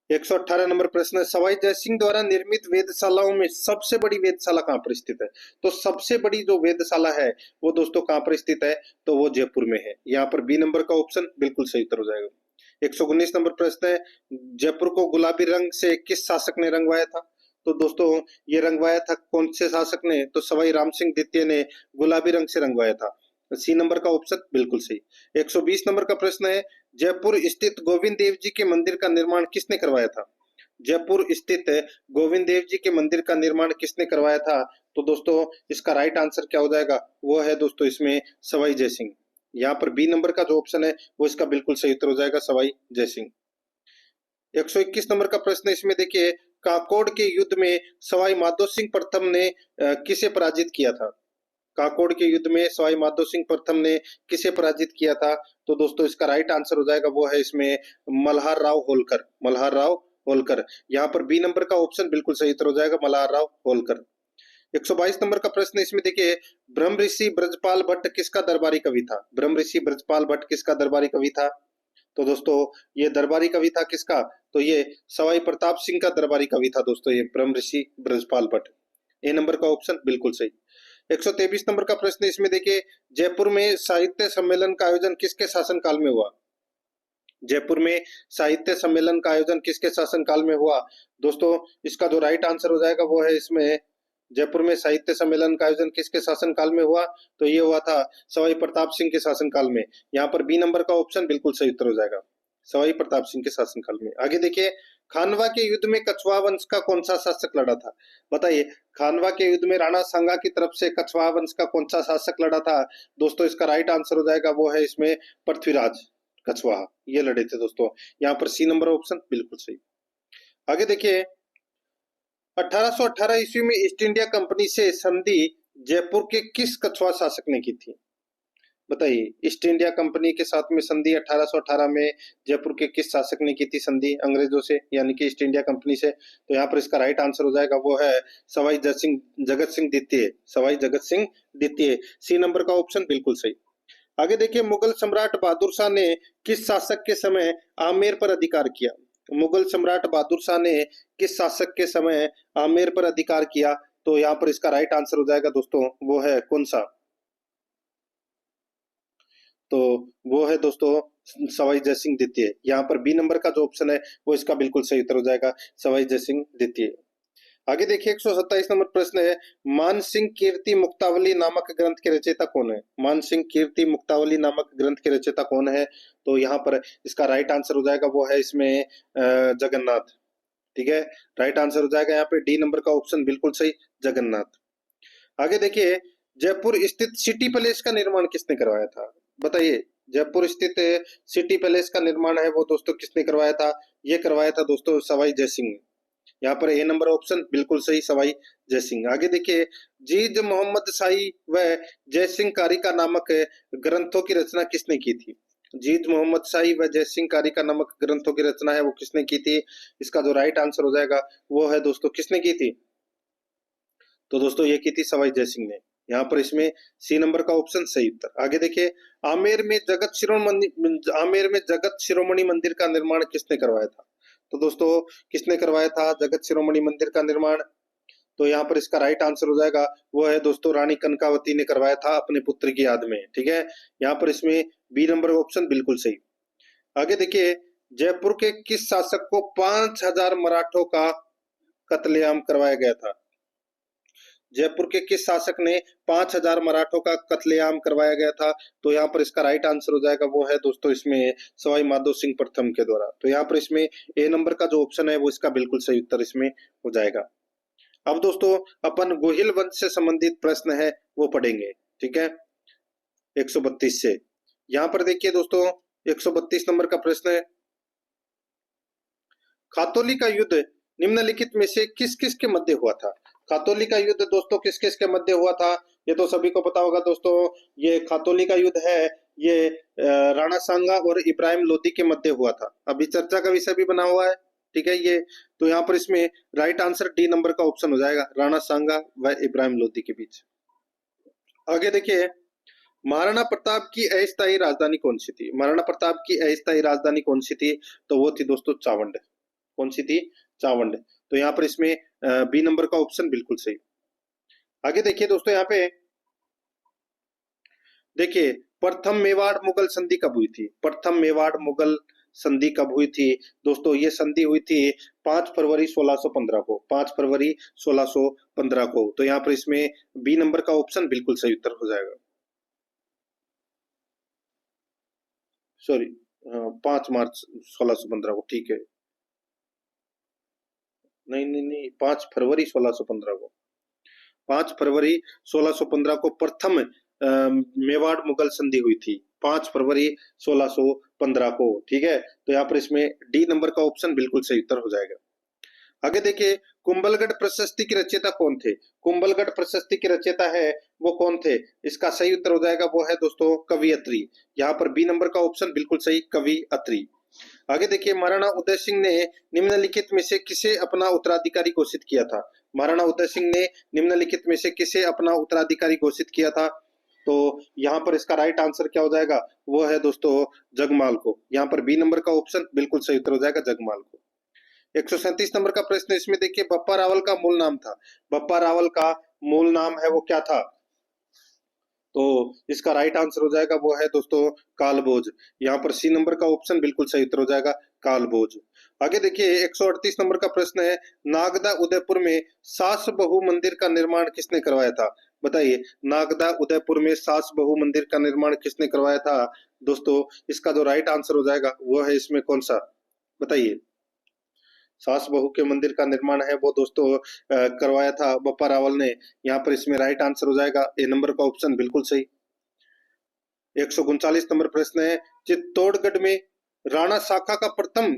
118 नंबर प्रश्न है, सवाई जयसिंह द्वारा निर्मित वेधशालाओं में सबसे बड़ी वेधशाला कहाँ पर स्थित है? तो सबसे बड़ी जो वेधशाला है वो दोस्तों कहाँ पर स्थित है? तो वो जयपुर में है। यहाँ पर बी नंबर का ऑप्शन बिल्कुल सही उत्तर हो जाएगा। 119 नंबर प्रश्न है, जयपुर को गुलाबी रंग से किस शासक ने रंगवाया था? तो दोस्तों ये रंगवाया था कौन से शासक ने? तो सवाई राम सिंह द्वितीय ने गुलाबी रंग से रंगवाया था। सी नंबर का ऑप्शन बिल्कुल सही। 120 नंबर का प्रश्न है, जयपुर स्थित गोविंद देव जी के मंदिर का निर्माण किसने करवाया था? जयपुर स्थित गोविंद देव जी के मंदिर का निर्माण किसने करवाया था? तो दोस्तों इसका राइट आंसर क्या हो जाएगा? वो है दोस्तों इसमें सवाई जयसिंह। यहाँ पर बी नंबर का जो ऑप्शन है वो इसका बिल्कुल सही उत्तर हो जाएगा सवाई जयसिंह। 121 नंबर का प्रश्न इसमें देखिए, काकोड़ के युद्ध में सवाई माधो सिंह प्रथम ने किसे पराजित किया था? काकोड़ के युद्ध में सवाई माधो सिंह प्रथम ने किसे पराजित किया था? तो दोस्तों इसका राइट आंसर हो जाएगा वो है इसमें मल्हार राव होलकर। मल्हार राव होलकर। यहाँ पर बी नंबर का ऑप्शन बिल्कुल सही उत्तर हो जाएगा मल्हार राव होलकर। 122 नंबर का प्रश्न इसमें देखिए, ब्रह्म ऋषि ब्रजपाल भट्ट किसका दरबारी कवि था? ब्रह्म ऋषि ब्रजपाल भट्ट किसका दरबारी कवि था? तो दोस्तों ये दरबारी कवि था किसका? तो ये सवाई प्रताप सिंह का दरबारी कवि था दोस्तों, ये ब्रह्म ऋषि ब्रजपाल भट्ट। ए नंबर का ऑप्शन बिल्कुल सही। 123 नंबर का प्रश्न इसमें देखिए, जयपुर में साहित्य सम्मेलन का आयोजन किसके शासनकाल में हुआ? जयपुर में साहित्य सम्मेलन का आयोजन किसके शासनकाल में हुआ? दोस्तों इसका जो राइट आंसर हो जाएगा वो है इसमें, जयपुर में साहित्य सम्मेलन का आयोजन किसके शासनकाल में हुआ? तो ये हुआ था सवाई प्रताप सिंह के शासनकाल में। यहाँ पर बी नंबर का ऑप्शन बिल्कुल सही उत्तर हो जाएगा, सवाई प्रताप सिंह के शासनकाल में। आगे देखिए, खानवा के युद्ध में कछवाहा वंश का कौन सा शासक लड़ा था? बताइए, खानवा के युद्ध में राणा सांगा की तरफ से कछवाहा वंश का कौन सा शासक लड़ा था? दोस्तों इसका राइट आंसर हो जाएगा वो है इसमें पृथ्वीराज कछवाहा, ये लड़े थे दोस्तों। यहाँ पर सी नंबर ऑप्शन बिल्कुल सही। आगे देखिए, 1818 ईस्वी में ईस्ट इंडिया कंपनी से संधि जयपुर के किस कछुआ शासक ने की थी? बताइए, ईस्ट इंडिया कंपनी के साथ में संधि 1818 में जयपुर के किस शासक ने की थी संधि अंग्रेजों से, यानी कि ईस्ट इंडिया कंपनी से? तो यहाँ पर इसका राइट आंसर हो जाएगा वो है सवाई जगत सिंह द्वितीय, सवाई जगत सिंह द्वितीय। सी नंबर का ऑप्शन बिल्कुल सही। आगे देखिए, मुगल सम्राट बहादुर शाह ने किस शासक के समय आमेर पर अधिकार किया? मुगल सम्राट बहादुर शाह ने किस शासक के समय आमेर पर अधिकार किया? तो यहाँ पर इसका राइट आंसर हो जाएगा दोस्तों वो है कौन सा? तो वो है दोस्तों सवाई जयसिंह द्वितीय। यहाँ पर बी नंबर का जो ऑप्शन है वो इसका बिल्कुल सही उत्तर हो जाएगा, सवाई जयसिंह द्वितीय। आगे देखिए, 127 नंबर प्रश्न है, मानसिंह कीर्ति मुक्तावली नामक ग्रंथ के रचयिता कौन है? मानसिंह कीर्ति मुक्तावली नामक ग्रंथ के रचयिता कौन है? तो यहाँ पर इसका राइट आंसर हो जाएगा वो है इसमें जगन्नाथ। ठीक है, राइट आंसर हो जाएगा यहाँ पे डी नंबर का ऑप्शन बिल्कुल सही, जगन्नाथ। आगे देखिए, जयपुर स्थित सिटी पैलेस का निर्माण किसने करवाया था? बताइए, जयपुर स्थित सिटी पैलेस का निर्माण है वो दोस्तों किसने करवाया था? ये करवाया था दोस्तों सवाई जयसिंह ने। यहाँ पर ए नंबर ऑप्शन बिल्कुल सही, सवाई जयसिंह। आगे देखिए, जीज मोहम्मद शाही व जयसिंह कारिका नामक ग्रंथों की रचना किसने की थी? जीज मोहम्मद शाही व जयसिंह कारिका नामक ग्रंथों की रचना है वो किसने की थी? इसका जो राइट आंसर हो जाएगा वो है दोस्तों किसने की थी? तो दोस्तों ये की थी सवाई जयसिंह ने। यहाँ पर इसमें सी नंबर का ऑप्शन सही उत्तर। आगे देखिए, आमेर में जगत शिरोमणि मंदिर का निर्माण किसने करवाया था? तो दोस्तों किसने करवाया था जगत शिरोमणि मंदिर का निर्माण? तो यहाँ पर इसका राइट आंसर हो जाएगा वो है दोस्तों रानी कनकावती ने करवाया था अपने पुत्र की याद में। ठीक है, यहाँ पर इसमें बी नंबर ऑप्शन बिल्कुल सही। आगे देखिए, जयपुर के किस शासक को 5000 मराठों का कत्लेआम करवाया गया था? जयपुर के किस शासक ने 5000 मराठों का कत्लेआम करवाया गया था? तो यहाँ पर इसका राइट आंसर हो जाएगा वो है दोस्तों इसमें सवाई माधो सिंह प्रथम के द्वारा। तो यहाँ पर इसमें ए नंबर का जो ऑप्शन है वो इसका बिल्कुल सही उत्तर इसमें हो जाएगा। अब दोस्तों अपन गोहिल वंश से संबंधित प्रश्न है वो पढ़ेंगे। ठीक है, 132 से। यहाँ पर देखिए दोस्तों 132 नंबर का प्रश्न है, खातौली का युद्ध निम्नलिखित में से किस किस के मध्य हुआ था? खातौली का युद्ध दोस्तों किस किस के मध्य हुआ था? ये तो सभी को पता होगा दोस्तों, ये खातौली का युद्ध है ये राणा सांगा और इब्राहिम लोदी के मध्य हुआ था। अभी चर्चा का विषय भी बना हुआ है। ठीक है, ये तो यहाँ पर इसमें राइट आंसर डी नंबर का ऑप्शन हो जाएगा, राणा सांगा व इब्राहिम लोदी के बीच। आगे देखिए, महाराणा प्रताप की अस्थायी राजधानी कौन सी थी? महाराणा प्रताप की अस्थायी राजधानी कौन सी थी? तो वो थी दोस्तों चावंड। कौन सी थी? चावंड। तो यहाँ पर इसमें बी नंबर का ऑप्शन बिल्कुल सही। आगे देखिए दोस्तों, यहाँ पे देखिए, प्रथम मेवाड़ मुगल संधि कब हुई थी? प्रथम मेवाड़ मुगल संधि कब हुई थी? दोस्तों ये संधि हुई थी 5 फरवरी 1615 को, 5 फरवरी 1615 को। तो यहाँ पर इसमें बी नंबर का ऑप्शन बिल्कुल सही उत्तर हो जाएगा। सॉरी, 5 मार्च 1615 को। ठीक है, नहीं नहीं नहीं, 5 फरवरी 1615 को, 5 फरवरी 1615 को प्रथम मेवाड़ मुगल संधि हुई थी, 5 फरवरी 1615 को। ठीक है, तो यहाँ पर इसमें डी नंबर का ऑप्शन बिल्कुल सही उत्तर हो जाएगा। आगे देखिए, कुंभलगढ़ प्रशस्ति के रचयिता कौन थे? कुंभलगढ़ प्रशस्ति के रचयिता है वो कौन थे? इसका सही उत्तर हो जाएगा वो है दोस्तों कवि अत्रि। यहाँ पर बी नंबर का ऑप्शन बिल्कुल सही, कवि अत्रि। आगे देखिए, महाराणा उदय सिंह ने निम्नलिखित में से किसे अपना उत्तराधिकारी घोषित किया था? महाराणा उदय सिंह ने निम्नलिखित में से किसे अपना उत्तराधिकारी घोषित किया था? तो यहाँ पर इसका राइट आंसर क्या हो जाएगा? वो है दोस्तों जगमाल को। यहाँ पर बी नंबर का ऑप्शन बिल्कुल सही उत्तर हो जाएगा, जगमाल को। 137 नंबर का प्रश्न, इसमें देखिए बप्पा रावल का मूल नाम था। बप्पा रावल का मूल नाम है वो क्या था? तो इसका राइट आंसर हो जाएगा वो है दोस्तों कालभोज। यहाँ पर सी नंबर का ऑप्शन बिल्कुल सही उत्तर हो जाएगा, कालभोज। आगे देखिए 138 नंबर का प्रश्न है, नागदा उदयपुर में सास बहु मंदिर का निर्माण किसने करवाया था? बताइए, नागदा उदयपुर में सास बहु मंदिर का निर्माण किसने करवाया था? दोस्तों इसका जो राइट आंसर हो जाएगा वो है इसमें कौन सा? बताइए, सास बहू के मंदिर का निर्माण है वो दोस्तों करवाया था बप्पा रावल ने। यहाँ पर इसमें राइट आंसर हो जाएगा ए नंबर का ऑप्शन बिल्कुल सही। 139 नंबर प्रश्न है, चित्तौड़गढ़ में राणा शाखा का प्रथम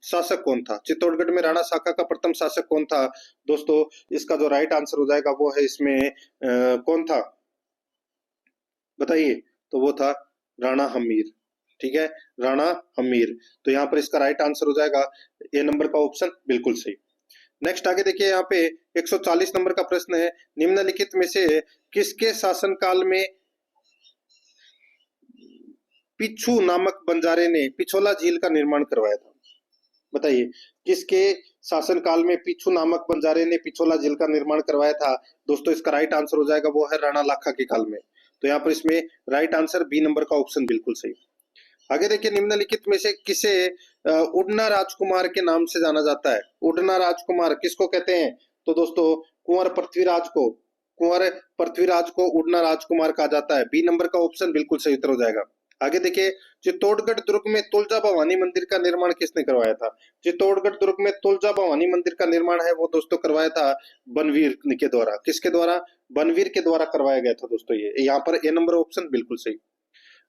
शासक कौन था? चित्तौड़गढ़ में राणा शाखा का प्रथम शासक कौन था? दोस्तों इसका जो राइट आंसर हो जाएगा वो है इसमें कौन था? बताइए, तो वो था राणा हमीर। ठीक है, राणा हमीर। तो यहाँ पर इसका राइट आंसर हो जाएगा ए नंबर का ऑप्शन बिल्कुल सही। नेक्स्ट आगे देखिए, यहाँ पे 140 नंबर का प्रश्न है, निम्नलिखित में से किसके शासनकाल में पिच्छू नामक बंजारे ने पिछोला झील का निर्माण करवाया था? बताइए, किसके शासनकाल में पिच्छू नामक बंजारे ने पिछोला झील का निर्माण करवाया था? दोस्तों इसका राइट आंसर हो जाएगा वो है राणा लाखा के काल में। तो यहाँ पर इसमें राइट आंसर बी नंबर का ऑप्शन बिल्कुल सही। आगे देखिए, निम्नलिखित में से किसे उड़ना राजकुमार के नाम से जाना जाता है? उड़ना राजकुमार किसको कहते हैं? तो दोस्तों कुंवर पृथ्वीराज को उड़ना राजकुमार कहा जाता है। बी नंबर का ऑप्शन बिल्कुल सही उत्तर हो जाएगा। आगे देखिए, चित्तौड़गढ़ दुर्ग में तुलजा भवानी मंदिर का निर्माण किसने करवाया था? चित्तौड़गढ़ दुर्ग में तुलजा भवानी मंदिर का निर्माण है वो दोस्तों करवाया था बनवीर के द्वारा। किसके द्वारा? बनवीर के द्वारा करवाया गया था दोस्तों। ये यहाँ पर ए नंबर ऑप्शन बिल्कुल सही।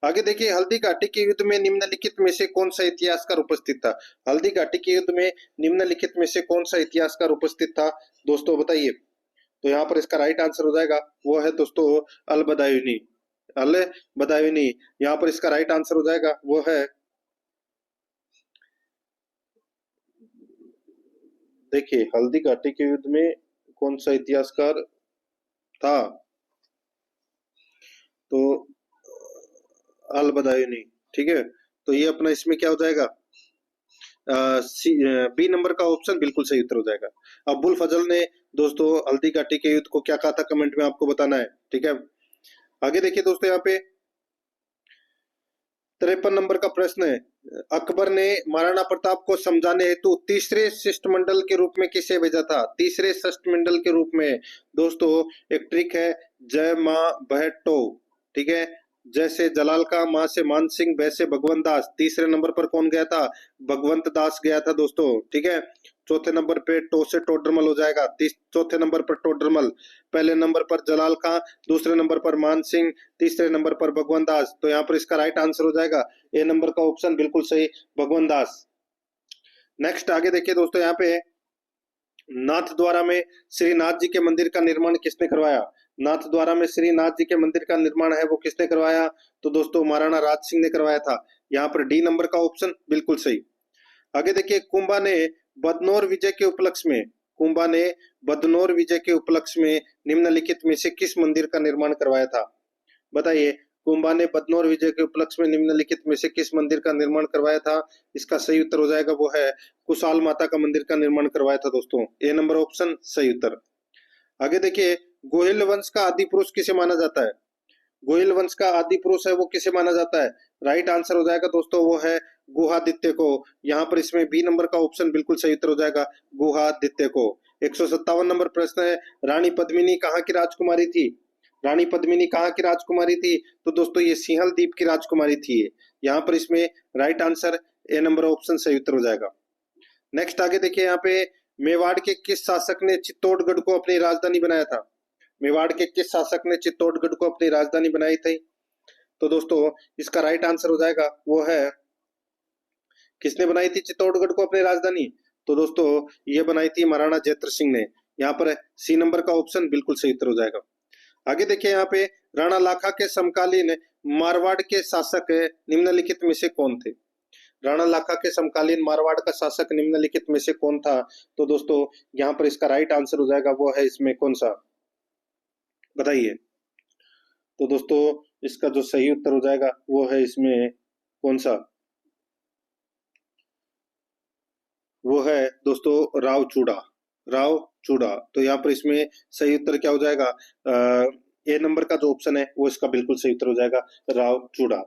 आगे देखिए, हल्दी घाटी के युद्ध में निम्नलिखित में से कौन सा इतिहासकार उपस्थित था? हल्दी घाटी के युद्ध में निम्नलिखित में से कौन सा इतिहासकार उपस्थित था? दोस्तों बताइए। तो यहाँ पर इसका राइट आंसर हो जाएगा वो है दोस्तों अल बदायूनी। अल बदायूनी। यहाँ पर इसका राइट आंसर हो जाएगा वो है, देखिए हल्दी घाटी के युद्ध में कौन सा इतिहासकार था? तो अल बदायूनी। ठीक है, तो ये अपना इसमें क्या हो जाएगा? बी नंबर का ऑप्शन बिल्कुल सही उत्तर हो जाएगा। अब्बुल फजल ने दोस्तों हल्दी घाटी के युद्ध को क्या कहा था, कमेंट में आपको बताना है। ठीक है, आगे देखिए दोस्तों, यहाँ पे 53 नंबर का प्रश्न है, अकबर ने महाराणा प्रताप को समझाने हेतु तीसरे शिष्टमंडल के रूप में किसे भेजा था? तीसरे शिष्टमंडल के रूप में दोस्तों एक ट्रिक है, जय मां बहटो। ठीक है, जैसे जलाल का, मां से मान सिंह, वैसे भगवंत दास। तीसरे नंबर पर कौन गया था? भगवंत दास गया था दोस्तों। ठीक है, चौथे नंबर पे टो से टोडरमल हो जाएगा। चौथे नंबर पर टोडरमल, पहले नंबर पर जलाल खां, दूसरे नंबर पर मान सिंह, तीसरे नंबर पर भगवंत दास। तो यहाँ पर इसका राइट आंसर हो जाएगा ए नंबर का ऑप्शन बिल्कुल सही, भगवंत दास। नेक्स्ट आगे देखिए दोस्तों, यहाँ पे नाथ द्वारा में श्रीनाथ जी के मंदिर का निर्माण किसने करवाया? नाथ द्वारा में श्रीनाथ जी के मंदिर का निर्माण है वो किसने करवाया? तो दोस्तों महाराणा राज सिंह ने करवाया था। यहाँ पर डी नंबर का ऑप्शन बिल्कुल सही। आगे देखिए, कुंभा ने बदनौर विजय के उपलक्ष्य में निम्नलिखित में से किस मंदिर का निर्माण करवाया था? बताइए, कुंभा ने बदनौर विजय के उपलक्ष्य में निम्नलिखित में से किस मंदिर का निर्माण करवाया था? इसका सही उत्तर हो जाएगा वो है कुशाल माता का मंदिर का निर्माण करवाया था दोस्तों। ए नंबर ऑप्शन सही उत्तर। आगे देखिए, गोहिल वंश का आदि पुरुष किसे माना जाता है? गोहिल वंश का आदि पुरुष है वो किसे माना जाता है? राइट आंसर हो जाएगा दोस्तों वो है गुहादित्य को। यहाँ पर इसमें बी नंबर का ऑप्शन बिल्कुल सही उत्तर हो जाएगा, गुहादित्य को। 157 नंबर प्रश्न है, रानी पद्मिनी कहाँ की राजकुमारी थी? रानी पद्मिनी कहाँ की राजकुमारी थी? तो दोस्तों ये सिंहल द्वीप की राजकुमारी थी। यहाँ पर इसमें right answer A number option सही उत्तर हो जाएगा। नेक्स्ट आगे देखिए, यहाँ पे मेवाड़ के किस शासक ने चित्तौड़गढ़ को अपनी राजधानी बनाया था? मेवाड़ के किस शासक ने चित्तौड़गढ़ को अपनी राजधानी बनाई थी? तो दोस्तों इसका राइट आंसर हो जाएगा वो है, किसने बनाई थी चित्तौड़गढ़ को अपनी राजधानी? तो दोस्तों ये बनाई थी महाराणा जयद्रथ सिंह ने। यहाँ पर सी नंबर का ऑप्शन बिल्कुल सही उत्तर हो जाएगा। आगे देखिए, यहाँ पे राणा लाखा के समकालीन मारवाड़ के शासक निम्नलिखित में से कौन थे? राणा लाखा के समकालीन मारवाड़ का शासक निम्नलिखित में से कौन था? तो दोस्तों यहाँ पर इसका राइट आंसर हो जाएगा वो है इसमें कौन सा, बताइए। तो दोस्तों इसका जो सही उत्तर हो जाएगा वो है इसमें कौन सा, वो है दोस्तों राव चूड़ा, राव चूड़ा। तो यहाँ पर इसमें सही उत्तर क्या हो जाएगा, ए नंबर का जो ऑप्शन है वो इसका बिल्कुल सही उत्तर हो जाएगा, राव चूड़ा।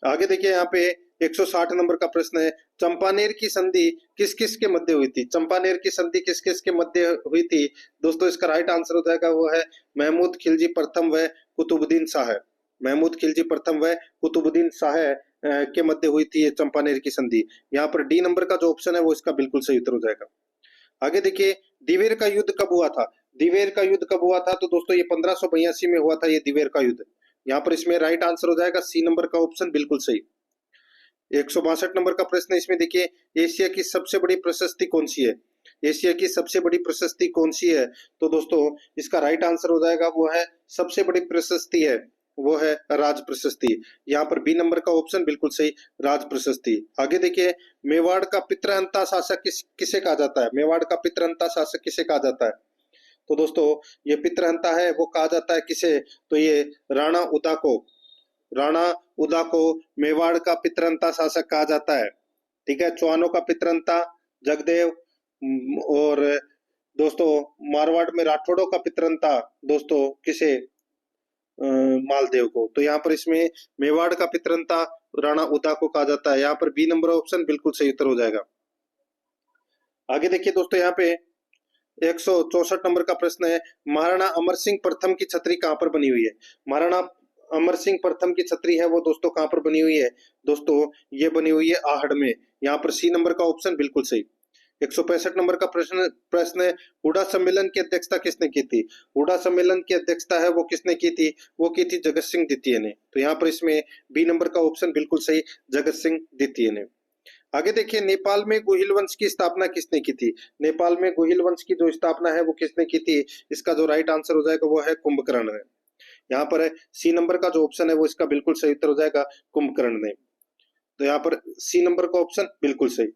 आगे देखिए यहाँ पे 160 नंबर का प्रश्न है, चंपानेर की संधि किस किस के मध्य हुई थी? चंपानेर की संधि किस किस के मध्य हुई थी? दोस्तों इसका राइट आंसर हो जाएगा वो है महमूद खिलजी प्रथम व कुतुबुद्दीन शाह। महमूद खिलजी प्रथम व कुतुबुद्दीन शाह के मध्य हुई थी ये चंपानेर की संधि। यहाँ पर डी नंबर का जो ऑप्शन है वो इसका बिल्कुल सही उत्तर हो जाएगा। आगे देखिए दिवेर का युद्ध कब हुआ था? दिवेर का युद्ध कब हुआ था? तो दोस्तों ये 1582 में हुआ था ये दिवेर का युद्ध। यहाँ पर इसमें राइट आंसर हो जाएगा सी नंबर का ऑप्शन बिल्कुल सही। 162 नंबर का प्रश्न इसमें देखिए, एशिया की सबसे बड़ी प्रशस्ति कौन सी है? एशिया की सबसे बड़ी प्रशस्ति कौन सी है? तो दोस्तों इसका राइट आंसर हो जाएगा वो है सबसे बड़ी प्रशस्ति है वो है राज प्रशस्ति। यहाँ पर बी नंबर का ऑप्शन बिल्कुल सही, राज प्रशस्ति। आगे देखिए मेवाड़ का पितृहंता शासक किसे कहा जाता है? मेवाड़ का पितृहंता शासक किसे कहा जाता है? तो दोस्तों ये पितृहंता है वो कहा जाता है किसे? तो ये राणा उदा को, राणा उदा को मेवाड़ का पितृहंता शासक कहा जाता है। ठीक है, चौहानों का पितृहंता जगदेव, और दोस्तों मारवाड़ में राठौड़ों का पितृहंता दोस्तों किसे, मालदेव को। तो यहाँ पर इसमें मेवाड़ का पितृहंता राणा उदा को कहा जाता है। यहाँ पर बी नंबर ऑप्शन बिल्कुल सही उत्तर हो जाएगा। आगे देखिए दोस्तों यहाँ पे 164 नंबर का प्रश्न है, महाराणा अमर सिंह प्रथम की छतरी कहाँ पर बनी हुई है? महाराणा अमर सिंह प्रथम की छतरी है वो दोस्तों कहाँ पर बनी हुई है? दोस्तों ये बनी हुई है आहड़ में। यहाँ पर सी नंबर का ऑप्शन बिल्कुल सही। 165 नंबर का प्रश्न है, हुडा सम्मेलन की अध्यक्षता किसने की थी? हुडा सम्मेलन की अध्यक्षता है वो किसने की थी? वो की थी जगत सिंह द्वितीय ने। तो यहाँ पर इसमें बी नंबर का ऑप्शन बिल्कुल सही, जगत सिंह द्वितीय ने। आगे देखिए नेपाल में गुहिल वंश की स्थापना किसने की थी? नेपाल में गुहिल वंश की जो स्थापना है वो किसने की थी? इसका जो राइट आंसर हो जाएगा वो है कुंभकर्ण ने। यहाँ पर सी नंबर का जो ऑप्शन है वो इसका बिल्कुल सही उत्तर हो जाएगा, कुंभकर्ण ने। तो यहाँ पर सी नंबर का ऑप्शन बिल्कुल सही।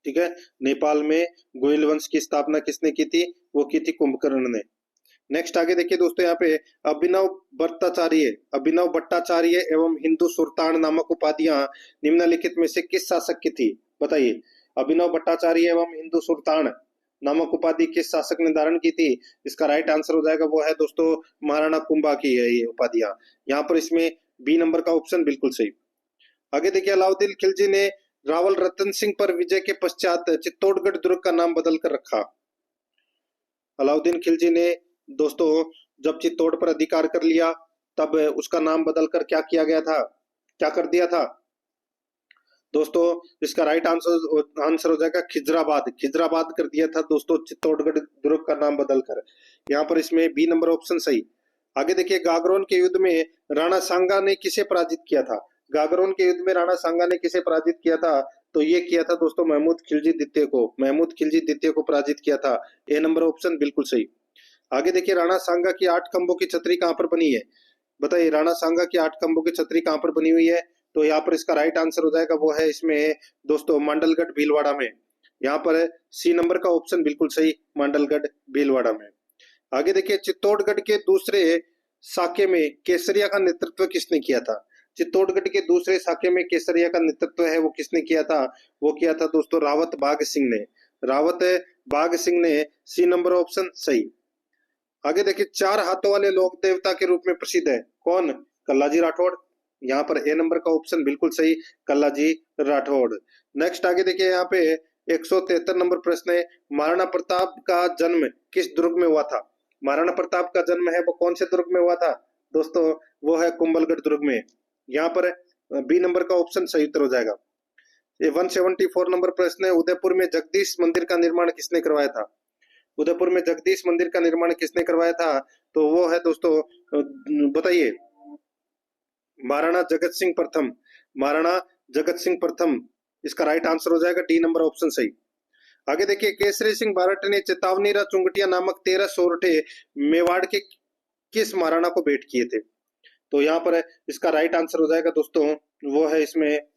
ठीक है, नेपाल में गोयल वंश की स्थापना किसने की थी? वो की थी कुंभकर्ण ने। नेक्स्ट आगे देखिए दोस्तों यहाँ पे अभिनव भट्टाचार्य एवं हिंदू सुल्तान नामक उपाधियां निम्नलिखित में से किस शासक की थी? बताइए, अभिनव भट्टाचार्य एवं हिंदू सुल्तान नामक उपाधि किस शासक ने धारण की थी? इसका राइट आंसर हो जाएगा वो है दोस्तों महाराणा कुंभा की है ये उपाधियां। यहाँ पर इसमें बी नंबर का ऑप्शन बिल्कुल सही। आगे देखिए अलाउद्दीन खिलजी ने रावल रतन सिंह पर विजय के पश्चात चित्तौड़गढ़ दुर्ग का नाम बदल कर रखा। अलाउद्दीन खिलजी ने दोस्तों जब चित्तौड़ पर अधिकार कर लिया तब उसका नाम बदलकर क्या किया गया था, क्या कर दिया था? दोस्तों इसका राइट आंसर हो जाएगा खिजराबाद। खिजराबाद कर दिया था दोस्तों चित्तौड़गढ़ दुर्ग का नाम बदलकर। यहाँ पर इसमें बी नंबर ऑप्शन सही। आगे देखिए गागरोन के युद्ध में राणा सांगा ने किसे पराजित किया था? गागरोन के युद्ध में राणा सांगा ने किसे पराजित किया था? तो ये किया था दोस्तों महमूद खिलजी द्वितीय को। महमूद खिलजी द्वितीय को पराजित किया था। ए नंबर ऑप्शन बिल्कुल सही। आगे देखिए राणा सांगा की 8 खंभों की छतरी कहाँ पर बनी है? बताइए, राणा सांगा की 8 खंभों की छतरी कहाँ पर बनी हुई है? तो यहाँ पर इसका राइट आंसर हो जाएगा वो है इसमें दोस्तों मांडलगढ़ भीलवाड़ा में। यहाँ पर सी नंबर का ऑप्शन बिल्कुल सही, मांडलगढ़ भीलवाड़ा में। आगे देखिए चित्तौड़गढ़ के दूसरे साके में केसरिया का नेतृत्व किसने किया था? चित्तौड़गढ़ के दूसरे साके में केसरिया का नेतृत्व है वो किसने किया था? वो किया था दोस्तों रावत बाघ सिंह ने। रावत बाघ सिंह ने, सी नंबर ऑप्शन सही। आगे देखिए 4 हाथों वाले लोक देवता के रूप में प्रसिद्ध है कौन? कल्लाजी राठौड़। यहाँ पर ए नंबर का ऑप्शन बिल्कुल सही, कल्लाजी राठौड़। नेक्स्ट आगे देखिए यहाँ पे 173 नंबर प्रश्न है, महाराणा प्रताप का जन्म किस दुर्ग में हुआ था? महाराणा प्रताप का जन्म है वो कौन से दुर्ग में हुआ था? दोस्तों वो है कुंभलगढ़ दुर्ग में। यहाँ पर बी नंबर का ऑप्शन सही उत्तर हो जाएगा। 174 नंबर प्रश्न है, उदयपुर में जगदीश मंदिर का निर्माण किसने करवाया था? उदयपुर में जगदीश मंदिर का निर्माण किसने करवाया था? तो वो है दोस्तों बताइए, महाराणा जगत सिंह प्रथम। महाराणा जगत सिंह प्रथम इसका राइट आंसर हो जाएगा, डी नंबर ऑप्शन सही। आगे देखिए केसरी सिंह बारट ने चेतावनीरा चुंगटिया नामक 13 सोरठे मेवाड़ के किस महाराणा को भेंट किए थे? तो यहाँ पर इसका राइट आंसर हो जाएगा दोस्तों वो है इसमें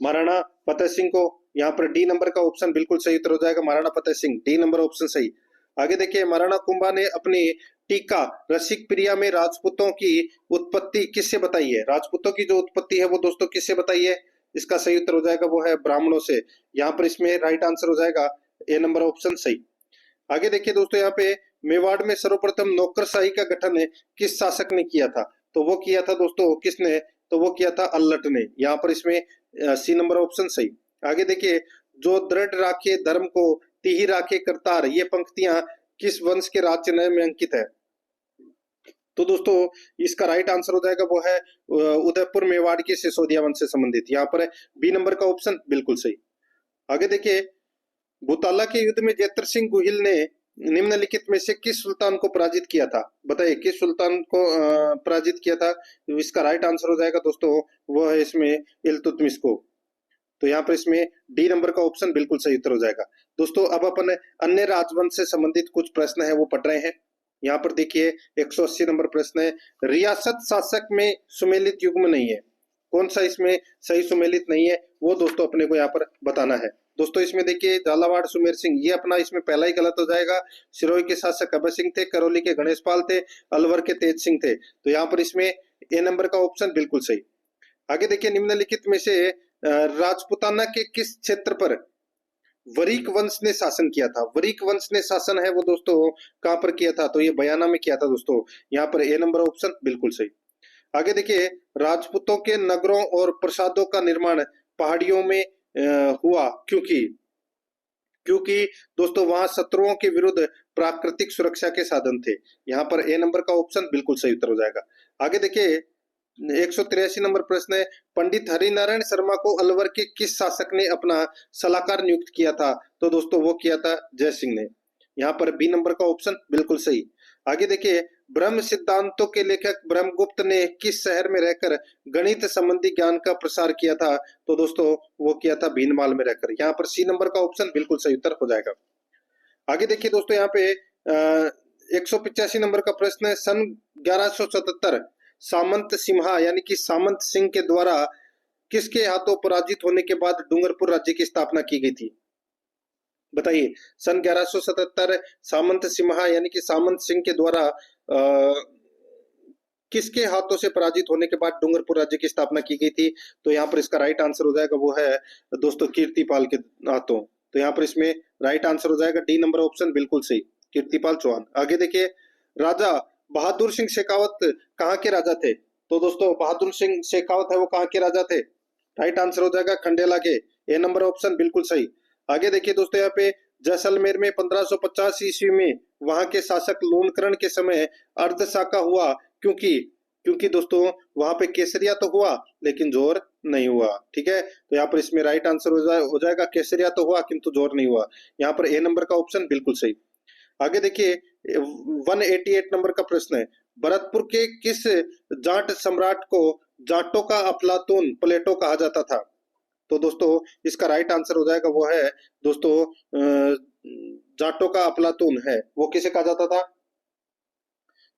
महाराणा फतेह सिंह को, यहाँ पर डी नंबर का ऑप्शन बिल्कुल सही उत्तर हो जाएगा, Maharana Fateh Singh, D number option सही। आगे देखिए, महाराणा कुंभा ने अपनी टीका रसिक प्रिया में राजपूतों की उत्पत्ति किससे बताई है? राजपूतों की जो उत्पत्ति है वो दोस्तों किससे बताई है? इसका सही उत्तर हो जाएगा वो है ब्राह्मणों से। यहाँ पर इसमें राइट आंसर हो जाएगा ए नंबर ऑप्शन सही। आगे देखिए दोस्तों, यहाँ पे मेवाड़ में सर्वप्रथम नौकरशाही का गठन किस शासक ने किया था? तो वो किया था दोस्तों किसने? तो वो किया था अल्लट ने। यहाँ पर इसमें सी नंबर ऑप्शन सही। आगे देखिए, जो दृढ़ राखे धर्म को तिहि राखे करतार, ये पंक्तियां किस वंश के राज्य में अंकित है? तो दोस्तों इसका राइट आंसर हो जाएगा वो है उदयपुर मेवाड़ के सिसोदिया वंश से संबंधित। यहाँ पर बी नंबर का ऑप्शन बिल्कुल सही। आगे देखिए, भूताला के युद्ध में जैतर सिंह गोहिल ने निम्नलिखित में से किस सुल्तान को पराजित किया था? बताइए किस सुल्तान को पराजित किया था? इसका राइट आंसर हो जाएगा दोस्तों वो है इसमें इल्तुतमिश को। तो यहाँ पर इसमें डी नंबर का ऑप्शन बिल्कुल सही उत्तर हो जाएगा। दोस्तों अब अपन अन्य राजवंश से संबंधित कुछ प्रश्न है वो पढ़ रहे हैं। यहाँ पर देखिए 180 नंबर प्रश्न है, रियासत शासक में सुमेलित युग्म नहीं है, कौन सा इसमें सही सुमेलित नहीं है वो दोस्तों अपने को यहाँ पर बताना है। दोस्तों इसमें देखिए, झालावाड़ सुमेर सिंह, ये अपना इसमें पहला ही गलत हो जाएगा। सिरोही के शासक अभय सिंह थे, करौली के गणेश पाल थे, अलवर के तेज सिंह थे। तो यहाँ पर इसमें ए नंबर का ऑप्शन बिल्कुल सही। आगे देखिए, निम्नलिखित में से राजपुताना के किस क्षेत्र पर वरीक वंश ने शासन किया था? वरीक वंश ने शासन है वो दोस्तों कहां पर किया था? तो ये बयाना में किया था दोस्तों। यहाँ पर ए नंबर ऑप्शन बिल्कुल सही। आगे देखिए, राजपूतों के नगरों और प्रसादों का निर्माण पहाड़ियों में हुआ क्योंकि दोस्तों वहां शत्रुओं के विरुद्ध प्राकृतिक सुरक्षा के साधन थे। यहाँ पर ए नंबर का ऑप्शन बिल्कुल सही उत्तर हो जाएगा। आगे देखिए, 183 नंबर प्रश्न है, पंडित हरिनारायण शर्मा को अलवर के किस शासक ने अपना सलाहकार नियुक्त किया था? तो दोस्तों वो किया था जय सिंह ने। यहाँ पर बी नंबर का ऑप्शन बिल्कुल सही। आगे देखिए, ब्रह्म सिद्धांतों के लेखक ब्रह्मगुप्त ने किस शहर में रहकर गणित संबंधी ज्ञान का प्रसार किया था? तो दोस्तों वो किया था भीनमाल में रहकर। यहाँ पर सी नंबर का ऑप्शन बिल्कुल सही उत्तर हो जाएगा। आगे देखिए दोस्तों, यहाँ पे 185 नंबर का प्रश्न है, सन 1177 सामंत सिम्हा यानी कि सामंत सिंह के द्वारा किसके हाथों पराजित होने के बाद डूंगरपुर राज्य की स्थापना की गई थी? बताइए, सन 1177 सामंत सिम्हा यानी कि सामंत सिंह के द्वारा किसके हाथों से पराजित होने के बाद डूंगरपुर राज्य की स्थापना की गई थी? तो यहाँ पर इसका राइट आंसर हो जाएगा वो है दोस्तों कीर्तिपाल के हाथों। तो यहाँ पर इसमें राइट आंसर हो जाएगा डी नंबर ऑप्शन बिल्कुल सही, कीर्तिपाल चौहान। आगे देखिए, राजा बहादुर सिंह शेखावत कहाँ के राजा थे? तो दोस्तों बहादुर सिंह शेखावत है वो कहाँ के राजा थे? राइट आंसर हो जाएगा खंडेला के, ए नंबर ऑप्शन बिल्कुल सही। आगे देखिए दोस्तों, यहाँ पे जैसलमेर में 1550 ईस्वी में वहां के शासक लूणकरण के समय अर्धशाका हुआ क्योंकि दोस्तों वहां पे केसरिया तो हुआ लेकिन जोर नहीं हुआ। ठीक है, तो यहाँ पर इसमें राइट आंसर हो जाएगा केसरिया तो हुआ किंतु जोर नहीं हुआ। यहाँ पर ए नंबर का ऑप्शन बिल्कुल सही। आगे देखिए 188 नंबर का प्रश्न है, भरतपुर के किस जाट सम्राट को जाटों का अफलातून प्लेटो कहा जाता था? तो दोस्तों इसका राइट आंसर हो जाएगा वो है दोस्तों जाटों का अफलातून है वो किसे कहा जाता था?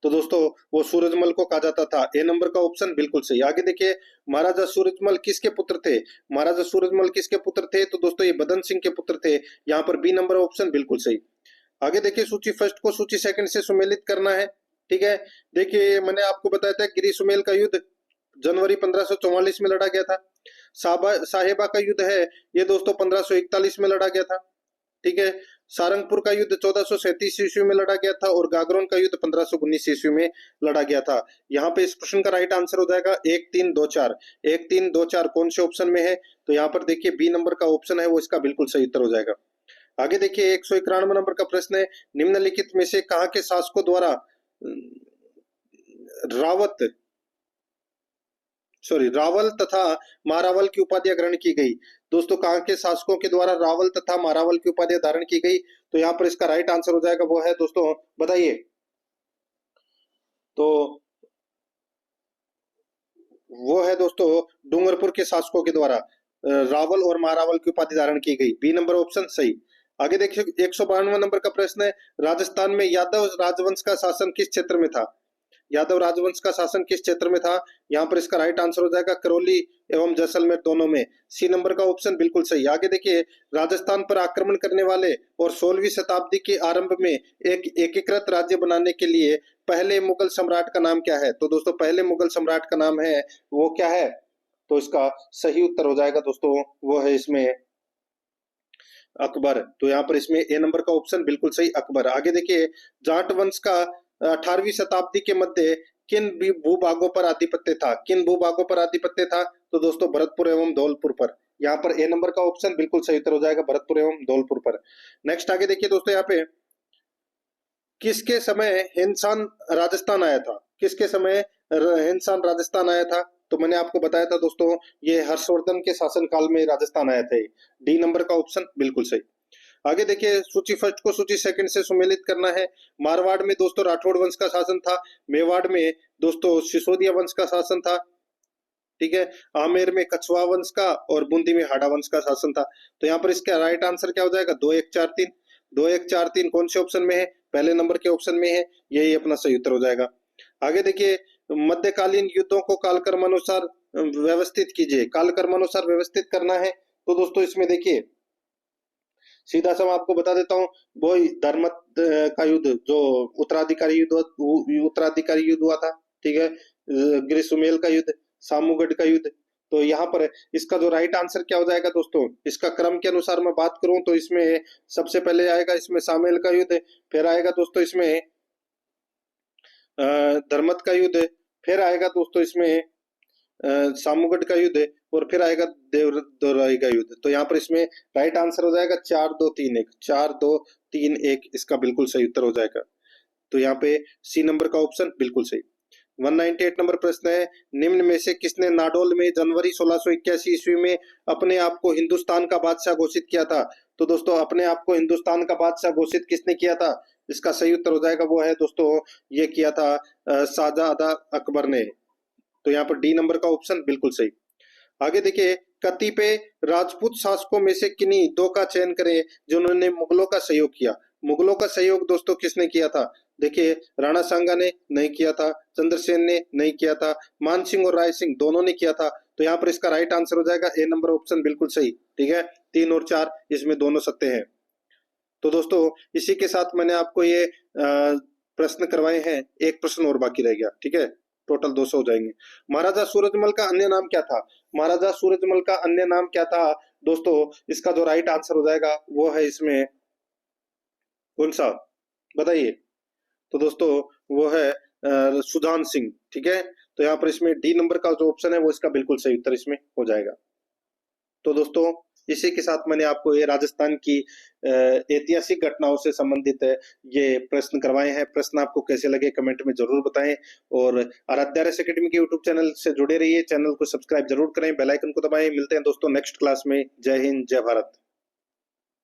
तो दोस्तों वो सूरजमल को कहा जाता था, ए नंबर का ऑप्शन बिल्कुल सही। आगे देखिए, महाराजा सूरजमल किसके पुत्र थे? महाराजा सूरजमल किसके पुत्र थे? तो दोस्तों ये बदन सिंह के पुत्र थे। यहाँ पर बी नंबर ऑप्शन बिल्कुल सही। आगे देखिए, सूची फर्स्ट को सूची सेकंड से सुमेलित करना है। ठीक है, देखिए मैंने आपको बताया था गिरी सुमेल का युद्ध जनवरी 1544 में लड़ा गया था। साहेबा का युद्ध है ये दोस्तों 1541 में लड़ा गया था। ठीक है, सारंगपुर का युद्ध 1437 ईस्वी में लड़ा गया था और गागरोन का युद्ध 1519 ईस्वी में लड़ा गया था। यहाँ पे इस प्रश्न का राइट आंसर हो जाएगा 1 3 2 4। 1 3 2 4 कौन से ऑप्शन में है? तो यहाँ पर देखिए बी नंबर का ऑप्शन है वो इसका बिल्कुल सही उत्तर हो जाएगा। आगे देखिए 191 नंबर का प्रश्न है, निम्नलिखित में से कहाँ के शासकों द्वारा रावल तथा मारावल की उपाधियां ग्रहण की गई? दोस्तों कहाँ के शासकों के द्वारा रावल तथा मारावल की उपाधियां धारण की गई? तो यहाँ पर इसका राइट आंसर हो जाएगा वो है दोस्तों, बताइए, तो वो है दोस्तों डूंगरपुर के शासकों के द्वारा रावल और मारावल की उपाधि धारण की गई, बी नंबर ऑप्शन सही। आगे देखिए 192 नंबर का प्रश्न है, राजस्थान में यादव राजवंश का शासन किस क्षेत्र में था? यादव राजवंश का शासन किस क्षेत्र में था? यहाँ पर इसका राइट आंसर हो जाएगा करौली एवं जैसलमेर दोनों में। सी नंबर का ऑप्शन बिल्कुल सही। आगे देखिए, राजस्थान पर आक्रमण करने वाले और 16वीं शताब्दी के आरंभ में एक एकीकृत राज्य बनाने के लिए पहले मुगल सम्राट का नाम क्या है? तो दोस्तों पहले मुगल सम्राट का नाम है, वो क्या है? तो इसका सही उत्तर हो जाएगा दोस्तों, वो है इसमें अकबर। तो यहाँ पर इसमें ए नंबर का ऑप्शन बिल्कुल सही, अकबर। आगे देखिए, जाट वंश का 18वीं शताब्दी के मध्य किन भूभागों पर आधिपत्य था? किन भूभागों पर आधिपत्य था? तो दोस्तों भरतपुर एवं धौलपुर पर। यहाँ पर ए नंबर का ऑप्शन बिल्कुल सही उत्तर हो जाएगा, भरतपुर एवं धौलपुर पर। नेक्स्ट आगे देखिए दोस्तों, यहाँ पे किसके समय हिंदुस्तान राजस्थान आया था? किसके समय हिंदुस्तान राजस्थान आया था? तो मैंने आपको बताया था दोस्तों, ये हर्षवर्धन के शासनकाल में राजस्थान आया था। डी नंबर का ऑप्शन बिल्कुल सही। आगे देखिए, सूची फर्स्ट को सूची सेकंड से सुमेलित करना है। मारवाड़ में दोस्तों राठौड़ वंश का शासन था। मेवाड़ में दोस्तों सिसोदिया वंश का शासन था। ठीक है, आमेर में कछवा वंश का और बूंदी में हाड़ा वंश का शासन था। तो यहाँ पर इसका राइट आंसर क्या हो जाएगा? 2 1 4 3। 2 1 4 3 कौन से ऑप्शन में है? पहले नंबर के ऑप्शन में है, यही अपना सही उत्तर हो जाएगा। आगे देखिए, मध्यकालीन युद्धों को कालक्रमानुसार व्यवस्थित कीजिए। कालक्रमानुसार व्यवस्थित करना है तो दोस्तों इसमें देखिए, सीधा सा मैं आपको बता देता हूँ, वो धर्मत का युद्ध, जो उत्तराधिकारी युद्ध हुआ था। ठीक है, ग्रीष्मेल का युद्ध, सामूगढ़ का युद्ध। तो यहाँ पर इसका जो राइट आंसर क्या हो जाएगा दोस्तों, इसका क्रम के अनुसार मैं बात करूं तो इसमें सबसे पहले आएगा इसमें सामेल का युद्ध, फिर आएगा दोस्तों इसमें धर्मत का युद्ध, फिर आएगा दोस्तों इसमें सामूगढ़ का युद्ध, और फिर आएगा देवदोराई का युद्ध। तो यहाँ पर इसमें राइट आंसर हो जाएगा 4 2 3 1। 4 2 3 1 इसका बिल्कुल सही उत्तर हो जाएगा। तो यहाँ पे सी नंबर का ऑप्शन बिल्कुल सही। 198 नंबर प्रश्न है, निम्न में से किसने नाडोल में जनवरी 1681 ईस्वी में अपने आप को हिंदुस्तान का बादशाह घोषित किया था? तो दोस्तों अपने आप को हिंदुस्तान का बादशाह घोषित किसने किया था? इसका सही उत्तर हो जाएगा, वो है दोस्तों, ये किया था शाहजहां अकबर ने। तो यहाँ पर डी नंबर का ऑप्शन बिल्कुल सही। आगे देखिए, कतिपय राजपूत शासकों में से किन्हीं 2 का चयन करें जिन्होंने मुगलों का सहयोग किया। मुगलों का सहयोग दोस्तों किसने किया था? देखिए, राणा सांगा ने नहीं किया था, चंद्रसेन ने नहीं किया था, मान सिंह और राय सिंह दोनों ने किया था। तो यहाँ पर इसका राइट आंसर हो जाएगा ए नंबर ऑप्शन बिल्कुल सही। ठीक है, 3 और 4 इसमें दोनों सत्य हैं। तो दोस्तों इसी के साथ मैंने आपको ये प्रश्न करवाए हैं, एक प्रश्न और बाकी रह गया। ठीक है, टोटल 200 हो जाएंगे। महाराजा सूरजमल का अन्य नाम क्या था? महाराजा सूरजमल का अन्य नाम क्या था दोस्तों? इसका जो राइट आंसर हो जाएगा वो है इसमें कौन सा, बताइए? तो दोस्तों वो है सुजान सिंह। ठीक है, तो यहाँ पर इसमें डी नंबर का जो ऑप्शन है वो इसका बिल्कुल सही उत्तर इसमें हो जाएगा। तो दोस्तों इसी के साथ मैंने आपको ये राजस्थान की ऐतिहासिक घटनाओं से संबंधित ये प्रश्न करवाए हैं। प्रश्न आपको कैसे लगे कमेंट में जरूर बताएं, और आराध्या रेस एकेडमी के यूट्यूब चैनल से जुड़े रहिए। चैनल को सब्सक्राइब जरूर करें, बेल आइकन को दबाएं। मिलते हैं दोस्तों नेक्स्ट क्लास में। जय हिंद, जय भारत।